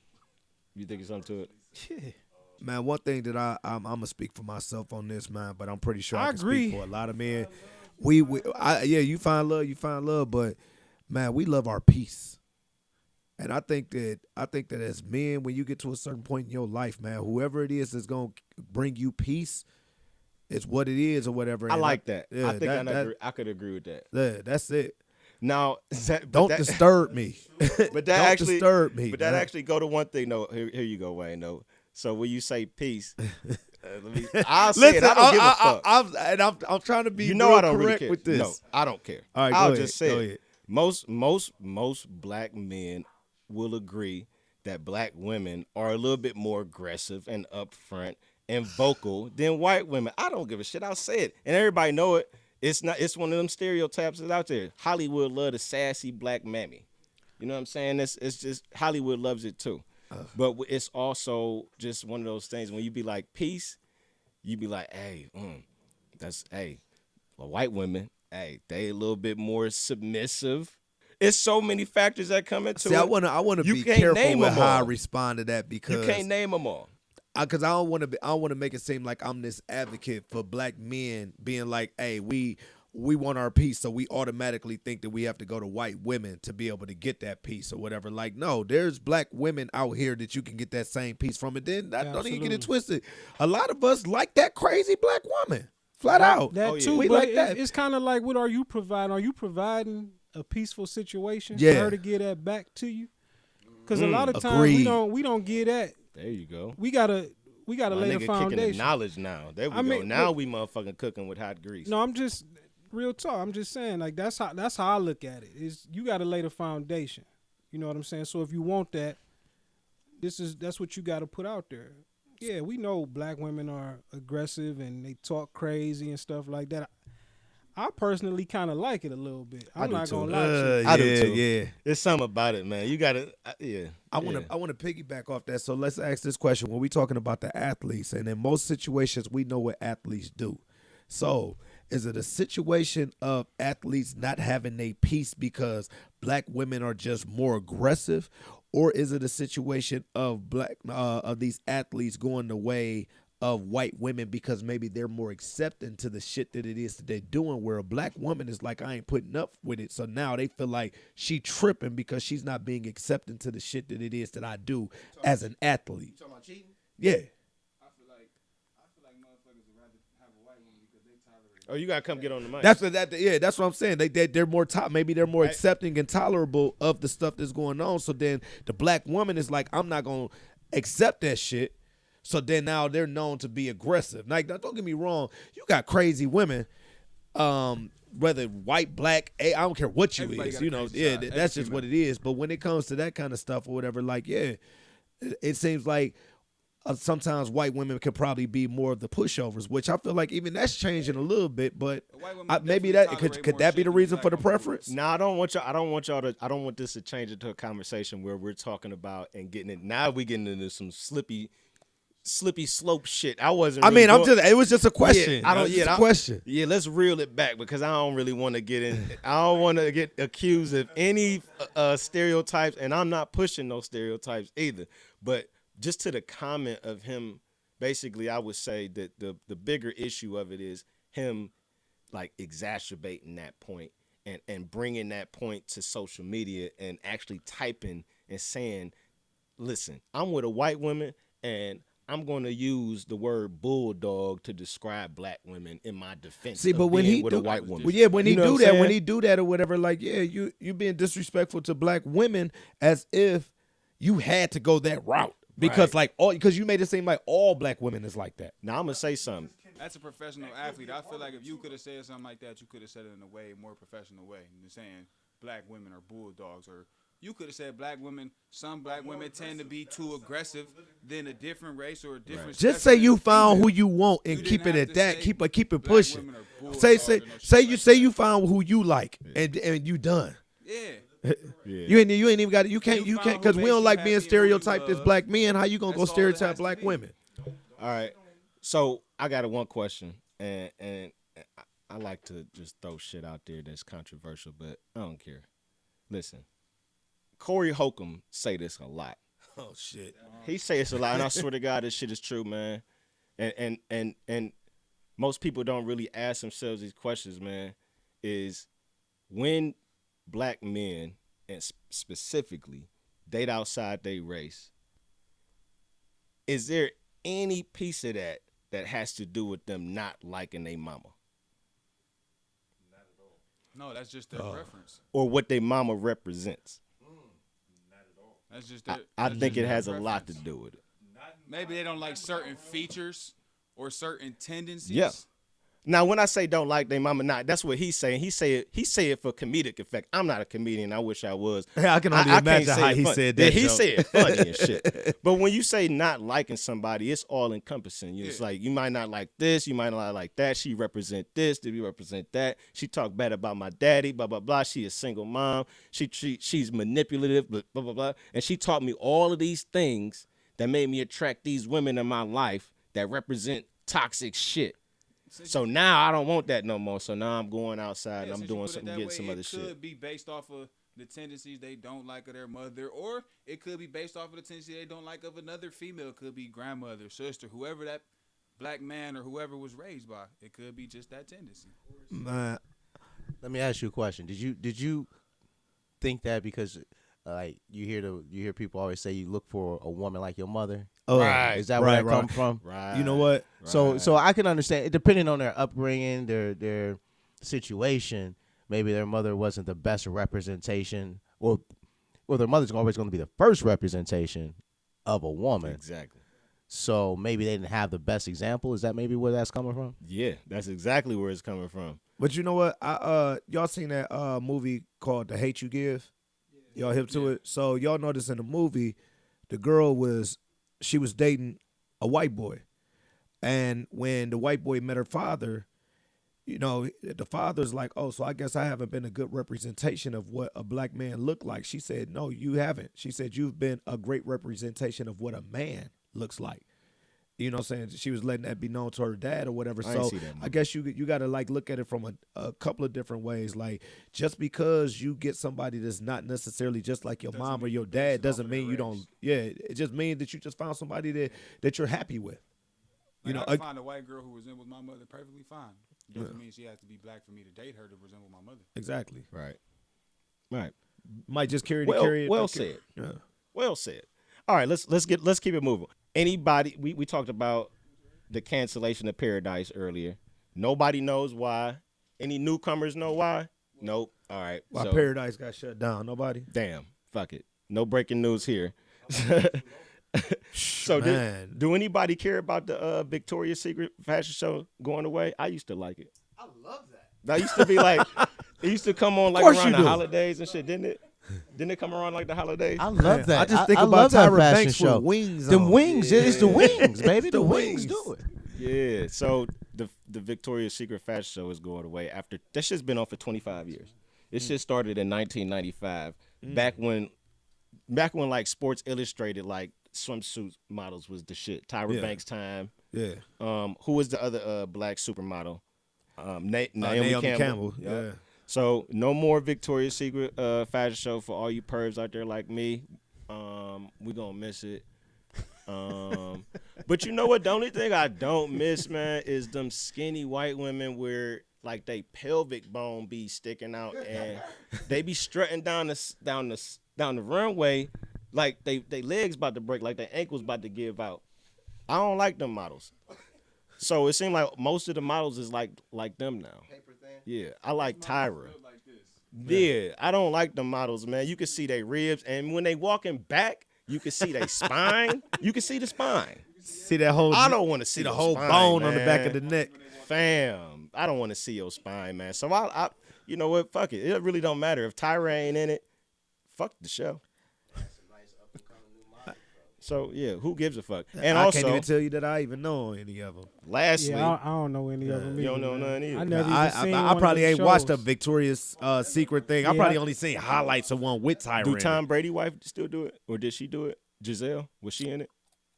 You think it's something to it? Yeah. Man, one thing that I'm gonna speak for myself on this, man, but I'm pretty sure I I can agree. speak for a lot of men. You find love, but man, we love our peace. And I think that as men, when you get to a certain point in your life, man, whoever it is that's gonna bring you peace, it's what it is or whatever. I And like that. Yeah, I think I could agree with that. yeah, that's it. Now, Don't disturb me. But that Don't actually disturb me. But that man. actually go to one thing. No, here you go, Wayne. No, so when you say peace, I'll say it. I don't give a fuck. I'm trying to be I don't correct really care. with this. No, I don't care. All right, I'll go just ahead, say go it. ahead. Most black men will agree that black women are a little bit more aggressive and upfront and vocal than white women. I don't give a shit. I'll say it, and everybody know it. It's one of them stereotypes that's out there. Hollywood love the sassy black mammy. You know what I'm saying? It's just Hollywood loves it too. But it's also just one of those things when you be like peace, you be like, hey, well, white women, hey, they a little bit more submissive. It's so many factors that come into See, it. I want to You be can't careful name with them how I all. respond to that because You can't name them all. because I don't want to make it seem like I'm this advocate for black men being like, hey, we want our peace, so we automatically think that we have to go to white women to be able to get that peace or whatever. Like, no, there's black women out here that you can get that same peace from. And then don't even get it twisted. A lot of us like that crazy black woman, flat out. That too, we but like that. it's kind of like, what are you providing? Are you providing a peaceful situation Yeah. for her to get that back to you? Because a lot of times agreed. we don't get that. There you go. We gotta My lay the nigga kicking the foundation. knowledge now. There we I go. mean, Now look- we motherfucking cooking with hot grease. No, I'm just real talk. I'm just saying, like, that's how I look at it. Is you got to lay the foundation. You know what I'm saying? So if you want that, that's what you got to put out there. Yeah, we know black women are aggressive and they talk crazy and stuff like that. I personally kind of like it a little bit. I'm do not too. gonna lie to you. I do too. Yeah. There's something about it, man. You gotta, yeah. I want to piggyback off that. So let's ask this question: when we talking about the athletes, and in most situations, we know what athletes do. So, is it a situation of athletes not having a peace because black women are just more aggressive, or is it a situation of of these athletes going the way of white women because maybe they're more accepting to the shit that it is that they're doing, where a black woman is like, I ain't putting up with it. So now they feel like she tripping because she's not being accepting to the shit that it is that I do as an athlete. You talking about cheating? Yeah. I feel like motherfuckers would rather have a white woman because they tolerate. Oh, you gotta come get on the mic. That's what I'm saying. They're more maybe they're more accepting and tolerable of the stuff that's going on. So then the black woman is like, I'm not gonna accept that shit. So then now they're known to be aggressive. Like, now, don't get me wrong, you got crazy women, whether white, black, I don't care what you Everybody is, got a you know, crazy yeah, side. that's just what it is. But when it comes to that kind of stuff or whatever, like, yeah, it seems like sometimes white women could probably be more of the pushovers, which I feel like even that's changing a little bit. But white women maybe definitely that tolerate could more that be shit the than reason black for the women do. preference? No, I don't want this to change into a conversation where we're talking about and getting it. Now we getting into some slippy slope shit. I wasn't. I really mean, going- it was just a question. Yeah, I don't. It's Yeah, just a question. Yeah, let's reel it back because I don't really want to get in. I don't want to get accused of any stereotypes, and I'm not pushing those stereotypes either. But just to the comment of him, basically, I would say that the bigger issue of it is him like exacerbating that point and bringing that point to social media and actually typing and saying, "Listen, I'm with a white woman and I'm going to use the word bulldog to describe black women in my defense." See, but of when being he with do, a white woman, well, yeah, when he You know do what that, I'm when saying? he do that or whatever, like, yeah, you being disrespectful to black women as if you had to go that route because Right. because you made it seem like all black women is like that. Now I'm gonna say something. That's a professional athlete. I feel like if you could have said something like that, you could have said it in a way more professional way than saying black women are bulldogs or You could have said black women. Some black women tend to be too aggressive than a different race or a different. Just say you found female. who you want and You keep didn't it have at to that. say Keep it black pushing. women are bull Say hard or no say shit you like say that. you found who you like and you done. Yeah. Yeah. You ain't even got it. You can't You found because who we makes don't you like happy being and who you stereotyped as love. black men. How you gonna go That's all it has stereotype to black be. women? All right. So I got one question, and I like to just throw shit out there that's controversial, but I don't care. Listen, Corey Holcomb say this a lot. Oh shit. He say this a lot, and I swear to God, this shit is true, man. And most people don't really ask themselves these questions, man. Is when black men and specifically date outside their race, is there any piece of that has to do with them not liking their mama No, that's just their preference. or what their mama represents? That's just I their. think just it their has a lot to preference. do with it. Maybe they don't like certain features or certain tendencies. Yeah. Now, when I say don't like their mama, that's what he's saying. He say it for comedic effect. I'm not a comedian. I wish I was. I can only can't imagine say how it he funny. said Yeah, that. he joke. said it funny and shit. But when you say not liking somebody, it's all encompassing. It's like you might not like this, you might not like that. She represent this, did you represent that? She talk bad about my daddy, blah blah blah. She a single mom. She's manipulative, blah blah blah. And she taught me all of these things that made me attract these women in my life that represent toxic shit. So now I don't want that no more. So now I'm going outside and I'm since you doing put it something, that getting way, some other It shit. could be based off of the tendencies they don't like of their mother, or it could be based off of the tendency they don't like of another female. It could be grandmother, sister, whoever that black man or whoever was raised by. It could be just that tendency. Man, Let me ask you a question. Did you think that because like you hear people always say you look for a woman like your mother? Right. Is that where that right. come from? Right. you know what? So I can understand, depending on their upbringing, their situation. Maybe their mother wasn't the best representation, or their mother's always going to be the first representation of a woman. Exactly. So maybe they didn't have the best example. Is that maybe where that's coming from? Yeah, that's exactly where it's coming from. But you know what? Y'all seen that movie called The Hate You Give? Y'all hip to it? So y'all notice in the movie, the girl was dating a white boy. And when the white boy met her father, you know, the father's like, oh, so I guess I haven't been a good representation of what a black man looked like. She said, no, you haven't. She said, you've been a great representation of what a man looks like. You know what I'm saying? She was letting that be known to her dad or whatever. I ain't So see that movie. I guess you got to like look at it from a couple of different ways. Like just because you get somebody that's not necessarily just like your mom or your dad doesn't mean you don't. Yeah, it just means that you just found somebody that you're happy with. Like, You know, I could find a white girl who resembles my mother perfectly fine. Doesn't mean she has to be black for me to date her to resemble my mother. exactly. Right. Right. Might just carry Well, it. well like, said. Yeah. Well said. All right, let's keep it moving. Anybody we talked about the cancellation of Paradise earlier. Nobody knows why. Any newcomers know why? Nope. All right. Why so, Paradise got shut down? Nobody. damn. Fuck it. No breaking news here. So Man. do anybody care about the Victoria's Secret fashion show going away? I used to like it. I love that. That used to be like it used to come on like course around you the do. holidays and shit, didn't it? Didn't it come around like the holidays? I love that. I just think I about love that Tyra fashion Banks show. with wings The on. wings, it's the wings, baby. the The wings wings. do it. Yeah, so the Victoria's Secret fashion show is going away after that shit's been on for 25 years. This shit started in 1995, back when like Sports Illustrated like swimsuit models was the shit. Tyra Yeah. Banks time. Yeah. Who was the other black supermodel? Naomi Naomi Campbell. Yeah. So no more Victoria's Secret fashion show for all you pervs out there like me. We gonna miss it. But you know what? The only thing I don't miss, man, is them skinny white women where like they pelvic bone be sticking out and they be strutting down the runway like they legs about to break, like their ankles about to give out. I don't like them models. So it seems like most of the models is like them now. Yeah, I like Tyra. Yeah, I don't like the models, man. You can see their ribs, and when they walking back, you can see their spine. You can see the spine. See that whole. I don't want to see see the your whole spine, bone on the back man. of the neck. Fam, I don't want to see your spine, man. So I you know what? Fuck it. It really don't matter if Tyra ain't in it. fuck the show. So yeah, who gives a fuck? And I also, can't even tell you that I even know any of them. lastly, Yeah, I don't know any of them. you don't either, know man. none either. I never I, even seen I one probably of ain't the watched the shows. Victoria's Secret thing. I Yeah, probably I- only seen highlights of one with Tyra. do in it. Tom Brady wife still do it, or did she do it? Giselle, was she in it?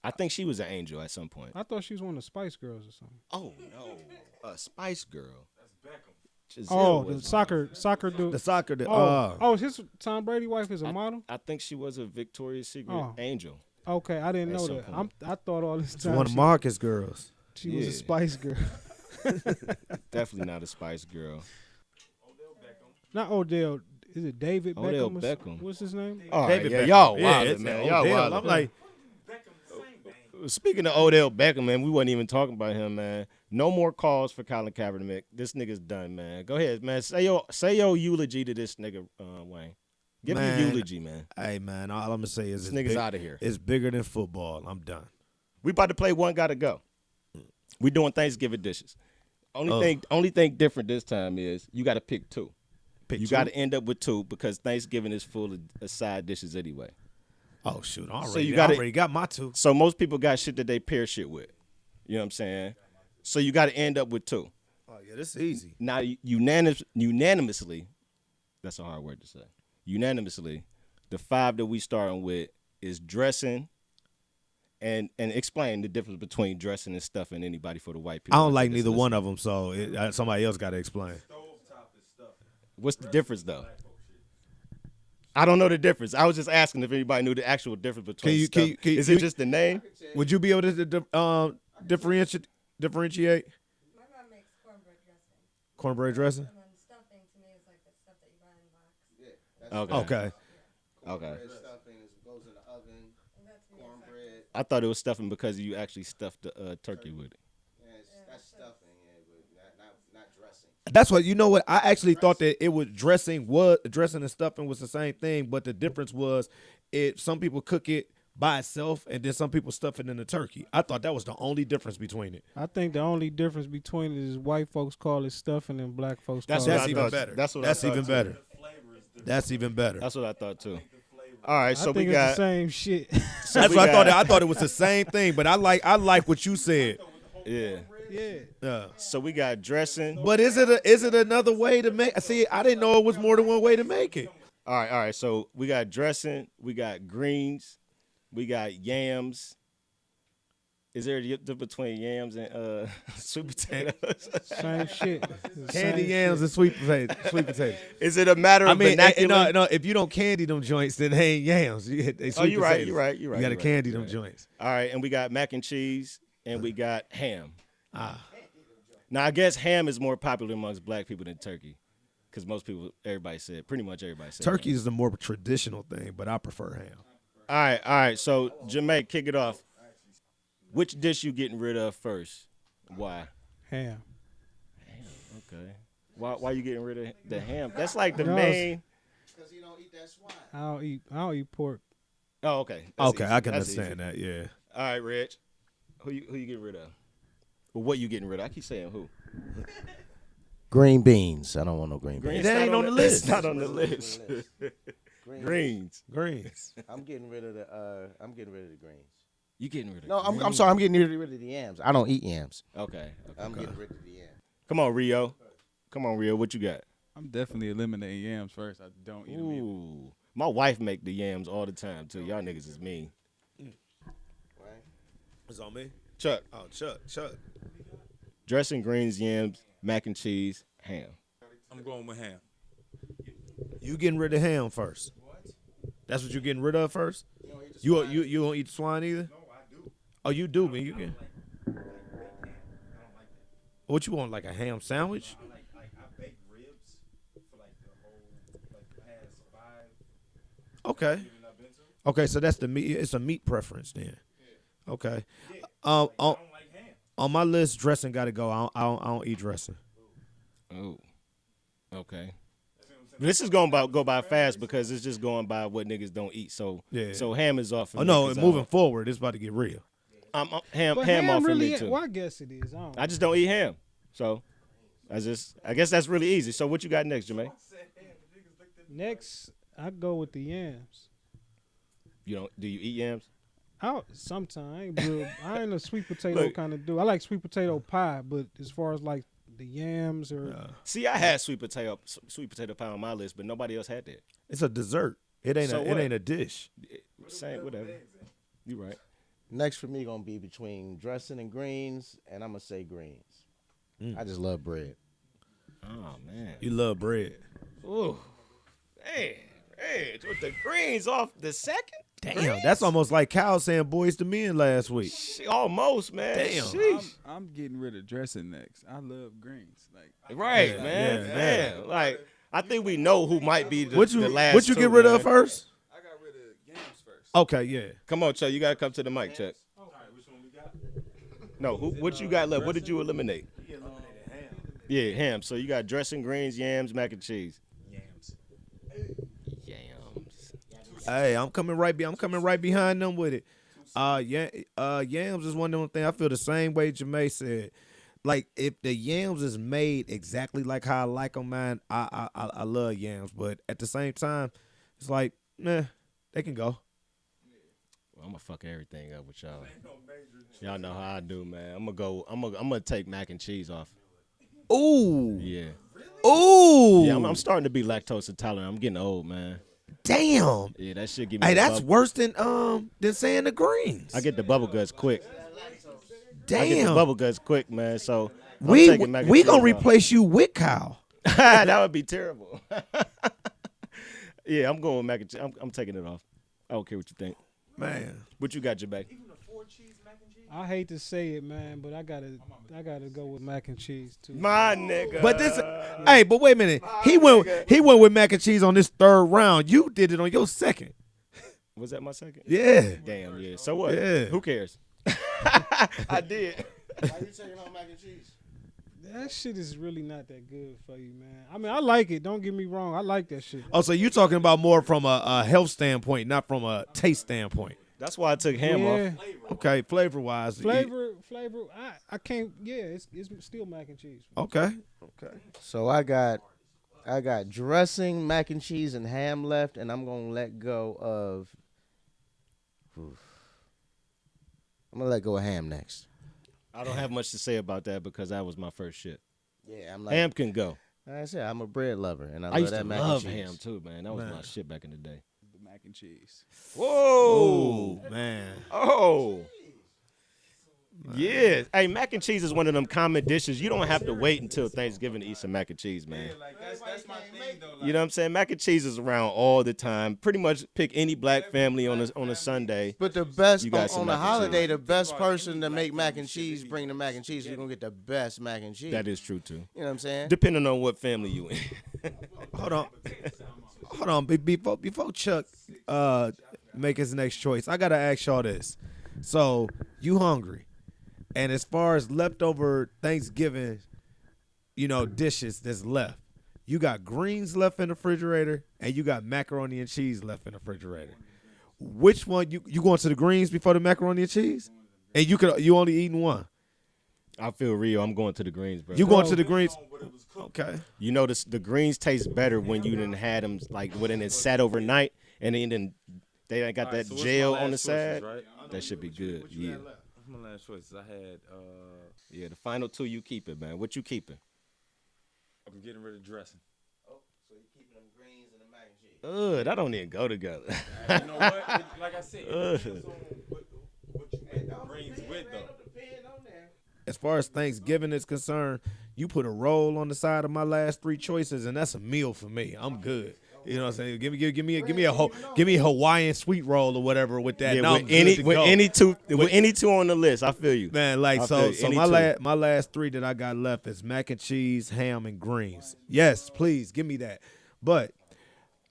I think she was an angel at some point. I thought she was one of the Spice Girls or something. Oh no, a Spice Girl. That's Beckham. Oh, the soccer dude. The soccer. His Tom Brady wife is a model. I think she was a Victoria's Secret Oh. angel. Okay, I didn't At know some that. point. I thought all this It's time one of Marcus girls. she was a Yeah. Spice Girl. Definitely not a Spice Girl. Not Odell. Is it David Odell Beckham? Beckham. What's his name? All right, David yeah, Beckham. y'all Yeah, wildin', it's man. Y'all Odell. wildin'. I'm like, Speaking of Odell Beckham, man, we wasn't even talking about him, man. No more calls for Colin Kaepernick. This nigga's done, man. Go ahead, man. Say your eulogy to this nigga, Wayne. Give him Man. a eulogy, man. hey man, all I'm gonna say is This it's nigga's big- out of here. It's bigger than football. I'm done. We about to play One Gotta Go. We doing Thanksgiving dishes. Only thing different this time is you got to pick two. You got to end up with two because Thanksgiving is full of side dishes anyway. Oh shoot! I So you already got my two. So most people got shit that they pair shit with. You know what I'm saying? So you got to end up with two. Oh yeah, this is easy. Now unanimously, that's a hard word to say. Unanimously, the five that we starting with is dressing. And explain the difference between dressing and stuffing anybody for the white people. I don't like that's neither one listening. of them, so somebody else got to explain. What's the difference though? I don't know the difference. I was just asking if anybody knew the actual difference between stuff. Is it just the name? Would you be able to differentiate? My mom makes cornbread dressing, Cornbread dressing. and then stuffing to me is like the stuff that you buy in a box. Okay. Okay. Okay. Stuffing goes in the oven. And that's me. Cornbread. I thought it was stuffing because you actually stuffed the turkey with it. That's stuffing, but not dressing. That's what you know. What I actually thought that it was dressing and stuffing was the same thing, but the difference was some people cook it by itself and then some people stuff it in the turkey. I thought that was the only difference between it. I think the only difference between it is white folks call it stuffing and black folks call That's it. what That's I even thought. better. That's what I That's thought, even too. better. That's even better. That's what I thought too. All right, so I we think it's got. the same shit. So That's we what I thought. got- I thought it was the same thing, but I like what you said. Yeah. yeah. So we got dressing. But is it another way to make? See, I didn't know it was more than one way to make it. All right. So we got dressing. We got greens. We got yams. Is there a difference between yams and sweet potatoes? Same shit. The Candy same yams shit. and sweet potatoes. Is it a matter of I mean, vernacular? no. If you don't candy them joints, then they ain't yams. They sweet you're right, potatoes. you're right, You got to candy them joints. All right, and we got mac and cheese, and we got ham. Ah. Now I guess ham is more popular amongst black people than turkey, because pretty much everybody said Turkey ham. is the more traditional thing, but I prefer ham. All right. So JMatt, kick it off. Which dish you getting rid of first? Why? Ham. Okay. Why you getting rid of the ham? That's like the No, main. Because you don't eat that swine. I don't eat pork. Oh, okay. That's Okay, easy. I can That's understand easy. that. Yeah. All right, Rich. Who you getting rid of? Well, what you getting rid of? I keep saying who. Green beans. I don't want no green beans. Greens That ain't not on the list. It's not on the list. Greens. Greens. I'm getting rid of the greens. You getting rid of? No, I'm sorry. I'm getting rid of the yams. I don't eat yams. Okay. I'm getting rid of the yams. Come on, Rio. What you got? I'm definitely eliminating yams first. I don't eat them either. Ooh. My wife make the yams all the time too. Y'all niggas is mean. It's on me. Chuck. Oh, Chuck. Dressing, greens, yams, mac and cheese, ham. I'm going with ham. You getting rid of ham first? That's what you getting rid of first? You don't eat swine either? No, I do. Oh, you do, man. You can. What you want, like a ham sandwich? I bake ribs for like the whole past 5 Okay. I've been to. Okay, so that's the meat. It's a meat preference then. Okay. I don't like ham. On my list, dressing got to go. I don't eat dressing. Oh. Okay. This is going to go by fast because it's just going by what niggas don't eat. So Yeah. so ham is off for Oh me. no, 'cause moving forward, it's about to get real. I'm ham But ham off for really me ain't- too. Well, I guess it is. I don't I just don't eat ham. So I guess that's really easy. So what you got next, Jermaine? Next, I go with the yams. You don't? Do you eat yams? Sometimes I ain't a sweet potato Look. kind of dude. I like sweet potato pie, but as far as like the yams or See, I had sweet potato pie on my list, but nobody else had that. It's a dessert. It ain't So it what? ain't a dish. Same, whatever. You right. Next for me gonna be between dressing and greens, and I'm gonna say greens. I just love bread. Oh man. You love bread. Ooh. Hey, with the greens off the second. Damn, that's almost like Kyle saying boys to men last week. Almost, man. Damn. Sheesh. I'm getting rid of dressing next. I love greens. Like Right, Yeah, man. yeah, Man. Like, I think we know who might be the, What the you last what you two, get rid man. of first? I got rid of yams first. Okay, yeah. Come on, Chuck. You gotta come to the mic, Chuck. All right, which one we got? No, what you got left? What did you eliminate? Yeah, ham. So you got dressing, greens, yams, mac and cheese. Yams. Yams. Hey, I'm coming right behind them with it. Yams is one of them things I feel the same way JMatt said. Like if the yams is made exactly like how I like them, man, I love yams. But at the same time, it's like, they can go. Well, I'm gonna fuck everything up with y'all. Y'all know how I do, man. I'm gonna take mac and cheese off. Ooh, Yeah. ooh, Yeah, I'm starting to be lactose intolerant. I'm getting old, man. damn. Yeah, that shit give me. Hey, the that's bub- worse than saying the greens. I get the bubble guts quick. I get the Damn. bubble guts quick, man. So I'm We taking mac and we cheese gonna off. replace you with Kyle. That would be terrible. Yeah, I'm going with mac and cheese. I'm taking it off. I don't care what you think. Man, What you got, Jabay? I hate to say it, man, but I gotta go with mac and cheese too. My nigga. but this, hey, but wait a minute. He went with mac and cheese on this third round. You did it on your second. Was that my second? Yeah. Damn, yeah. So what? Yeah. Who cares? I did. Why you taking out mac and cheese? That shit is really not that good for you, man. I mean, I like it. Don't get me wrong. I like that shit. Oh, so you talking about more from a health standpoint, not from a taste standpoint. That's why I took ham off. Okay, flavor wise. Flavor. I can't. Yeah, it's still mac and cheese. Okay. So I got dressing, mac and cheese, and ham left, and I'm gonna let go of. I'm gonna let go of ham next. I don't have much to say about that because that was my first shit. Yeah, I'm like Ham can go. I said, I'm a bread lover, and I I love used that to mac love and cheese. ham too, man. That was my shit back in the day. The mac and cheese. Whoa. Man. Oh. Yeah. Hey, mac and cheese is one of them common dishes. You don't have to wait until Thanksgiving to eat some mac and cheese, man. Like that's my thing though. Like, You know what I'm saying? Mac and cheese is around all the time. Pretty much pick any black family on a Sunday. But the best You got some on the mac and holiday, cheese. the best person to make mac and cheese, bring the mac and cheese. You're gonna get the best mac and cheese. That is true too. You know what I'm saying? Depending on what family you in. Hold on. Before Chuck make his next choice, I gotta ask y'all this. So you hungry? And as far as leftover Thanksgiving, dishes that's left, you got greens left in the refrigerator, and you got macaroni and cheese left in the refrigerator. Which one you going to the greens before the macaroni and cheese? And you only eating one. I feel real. I'm going to the greens, bro. You going to the greens? Okay. You know the greens taste better when you didn't had them like when it sat overnight and then they ain't got that so what's my gel last on the choices, side. right? That should be good. Yeah. What's my last choices? I had Yeah, the final two you keep it, man. What you keeping? I'm getting rid of dressing. So you keeping them greens and the mac and cheese. That don't even go together. You know what? Like I said, it depends on what you make the greens with though. As far as Thanksgiving is concerned, you put a roll on the side of my last three choices, and that's a meal for me. I'm good. You know what I'm saying? Give me a Hawaiian sweet roll or whatever with that. Yeah, Now with I'm good to go. any two on the list, I feel you. Man, like I so feel you. so Any my two. my last three that I got left is mac and cheese, ham, and greens. Yes, please give me that. But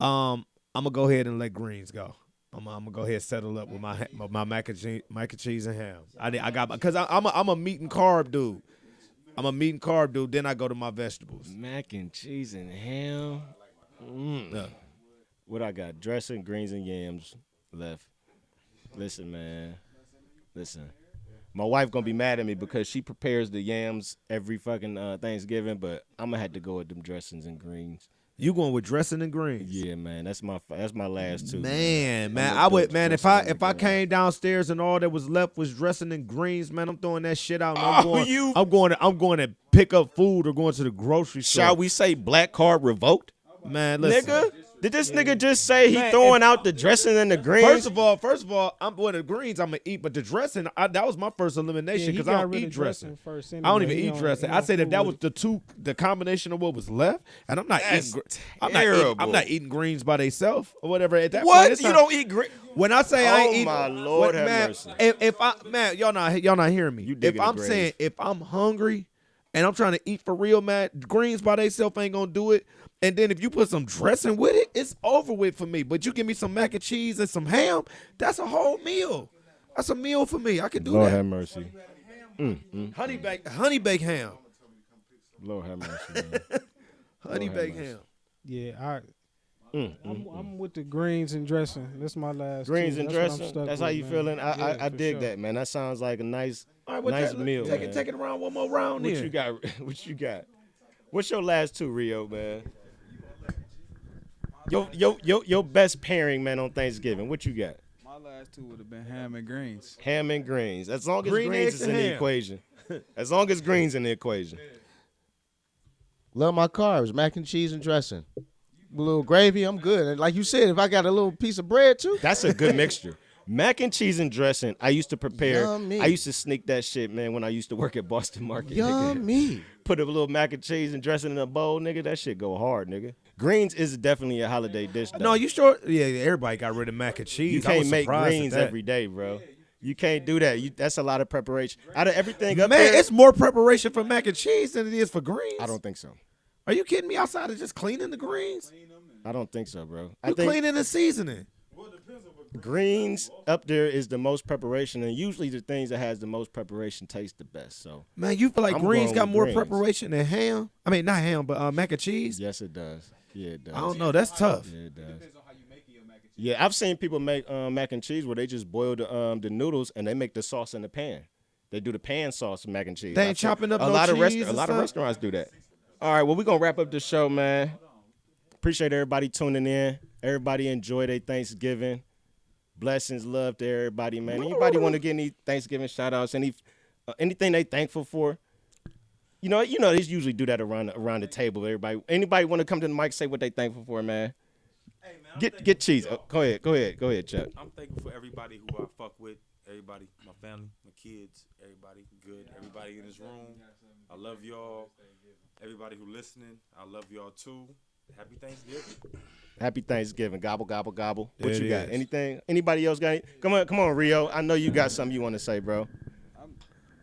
I'm gonna go ahead and let greens go. I'm gonna go ahead and settle up with my mac and cheese and ham. I got because I'm a meat and carb dude. Then I go to my vegetables. Mac and cheese and ham. Yeah. What I got? Dressing, greens, and yams left. Listen, man. Listen. My wife gonna be mad at me because she prepares the yams every fucking Thanksgiving, but I'm gonna have to go with them dressings and greens. You going with dressing and greens? Yeah, man. That's my last two. Man, I'm I gonna would, do man. dressing and If I greens. came downstairs and all that was left was dressing and greens, man, I'm throwing that shit out. And Oh, I'm going to pick up food or going to the grocery store. Shall we say black card revoked? Man, listen. Nigga, did this nigga just say he Man, throwing out the dressing and the greens? First of all, I'm going to greens. I'm gonna eat, but the dressing, that was my first elimination because I don't eat dressing. First I don't even anyway. eat dressing. I said if that was the combination of what was left, and I'm not That's eating. terrible. I'm not eating greens by themselves or whatever. At that point, What? it's You not- don't eat greens? When I say I ain't eating, my Lord have man, mercy. If I man, y'all not hearing me. You If digging the I'm grave. saying if I'm hungry and I'm trying to eat for real, man, greens by themselves ain't gonna do it. And then if you put some dressing with it, it's over with for me. But you give me some mac and cheese and some ham, that's a whole meal. That's a meal for me. I can do Lord that. have mercy. Honey baked ham. Lord have mercy. Man. Honey have baked mercy. ham. Yeah, I'm with the greens and dressing. That's my last. Greens two. and That's what I'm dressing. stuck That's with, how you man. feeling. I Yeah, for dig sure. that, man. That sounds like a nice, All right, nice meal. take man. it around one more round What then. you got? What you got? What's your last two, Rio, man? Your best pairing, man, on Thanksgiving. What you got? My last two would have been ham and greens. Ham and greens. As long as Green greens eggs is and in the ham. equation. As long as greens in the equation. Love my carbs, mac and cheese and dressing. A little gravy, I'm good. And like you said, if I got a little piece of bread too, That's a good mixture. Mac and cheese and dressing. I used to prepare. Yummy. I used to sneak that shit, man, when I used to work at Boston Market. nigga. yummy. Put a little mac and cheese and dressing in a bowl, nigga. That shit go hard, nigga. Greens is definitely a holiday dish. Though. No, you sure? Yeah, everybody got rid of mac and cheese. You I was can't make surprised at greens that. every day, bro. You can't do that. That's a lot of preparation. Out of everything up Man, there, it's more preparation for mac and cheese than it is for greens. I don't think so. Are you kidding me? Outside of just cleaning the greens, I don't think so, bro. I you think cleaning and seasoning. greens up there is the most preparation, and usually the things that has the most preparation taste the best. So Man, you feel like I'm greens going got with more greens. preparation than ham? I mean, not ham, but mac and cheese. yes, it does. Yeah, it does. I don't know. That's tough. Yeah, it does. Yeah, I've seen people make mac and cheese where they just boil the noodles and they make the sauce in the pan. They do the pan sauce mac and cheese. They ain't I've seen- chopping up a no lot of cheese a and lot of stuff? restaurants do that. All right, well, we're gonna wrap up the show, man. Appreciate everybody tuning in. Everybody enjoy their Thanksgiving. Blessings, love to everybody, man. Anybody want to get any Thanksgiving shout outs? Anything they thankful for? You know, they usually do that around the table. Anybody want to come to the mic, say what they thankful for, man? Get cheese. Oh, go ahead, Chuck. I'm thankful for everybody who I fuck with, everybody, my family, my kids, everybody good, everybody in this room. I love y'all. Everybody who listening, I love y'all too. Happy Thanksgiving. Happy Thanksgiving. Gobble, gobble, gobble. What There you it got? is. Anything? Anybody else got any? Come on, Rio. I know you got something you want to say, bro.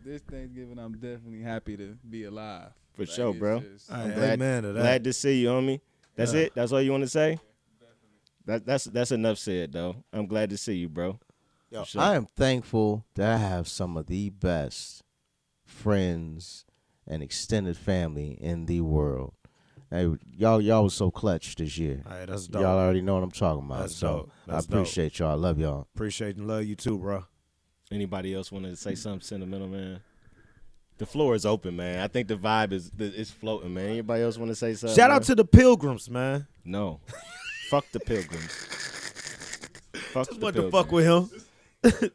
This Thanksgiving, I'm definitely happy to be alive. For sure, bro. I'm glad- Amen to that. Glad to see you, homie. That's it? That's all you want to say? That's enough said, though. I'm glad to see you, bro. Yo, For sure. I am thankful that I have some of the best friends and extended family in the world. Hey, y'all was so clutch this year. All right, that's dope. Y'all already know what I'm talking about. That's so dope. That's I appreciate y'all. I love y'all. Appreciate and love you too, bro. Anybody else want to say something sentimental, man? The floor is open, man. I think the vibe is floating, man. Anybody else want to say something? Shout out man? to the Pilgrims, man. No. Fuck the Pilgrims. Fuck Just the wanted to Pilgrims. fuck with him.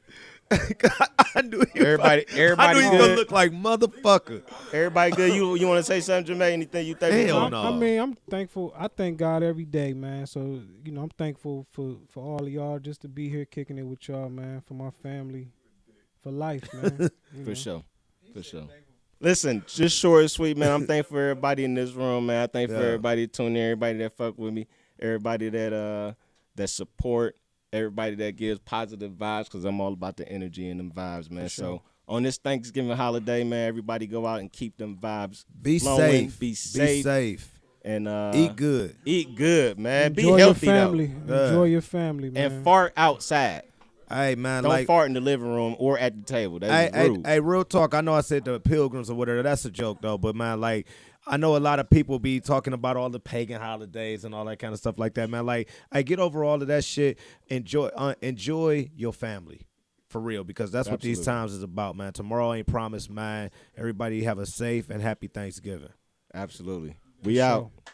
I knew he Everybody I knew he was gonna good. look like motherfucker. Everybody good. You want to say something, Jermaine? Anything you think? Hell about? no. I mean, I'm thankful. I thank God every day, man. So, I'm thankful for all of y'all just to be here kicking it with y'all, man, for my family, for life, man. For sure. For sure. Listen, just short and sweet, man. I'm thankful for everybody in this room, man. I thank for Yeah. everybody that tune in, everybody that fuck with me, everybody that support, everybody that gives positive vibes, because I'm all about the energy and them vibes, man. So on this Thanksgiving holiday, man, everybody go out and keep them vibes Be flowing. safe. Be safe. Be safe. And Eat good. Eat good, man. Enjoy Be healthy, your family. though. Enjoy your family, man. and fart outside. Hey man, Don't like fart in the living room or at the table. That's rude. hey, real talk. I know I said the Pilgrims or whatever. That's a joke though. But man, like I know a lot of people be talking about all the pagan holidays and all that kind of stuff like that, man. Like I get over all of that shit. Enjoy your family. For real, because that's what these Absolutely. times is about, man. Tomorrow ain't promised, man. Everybody have a safe and happy Thanksgiving. Absolutely. We out. Sure.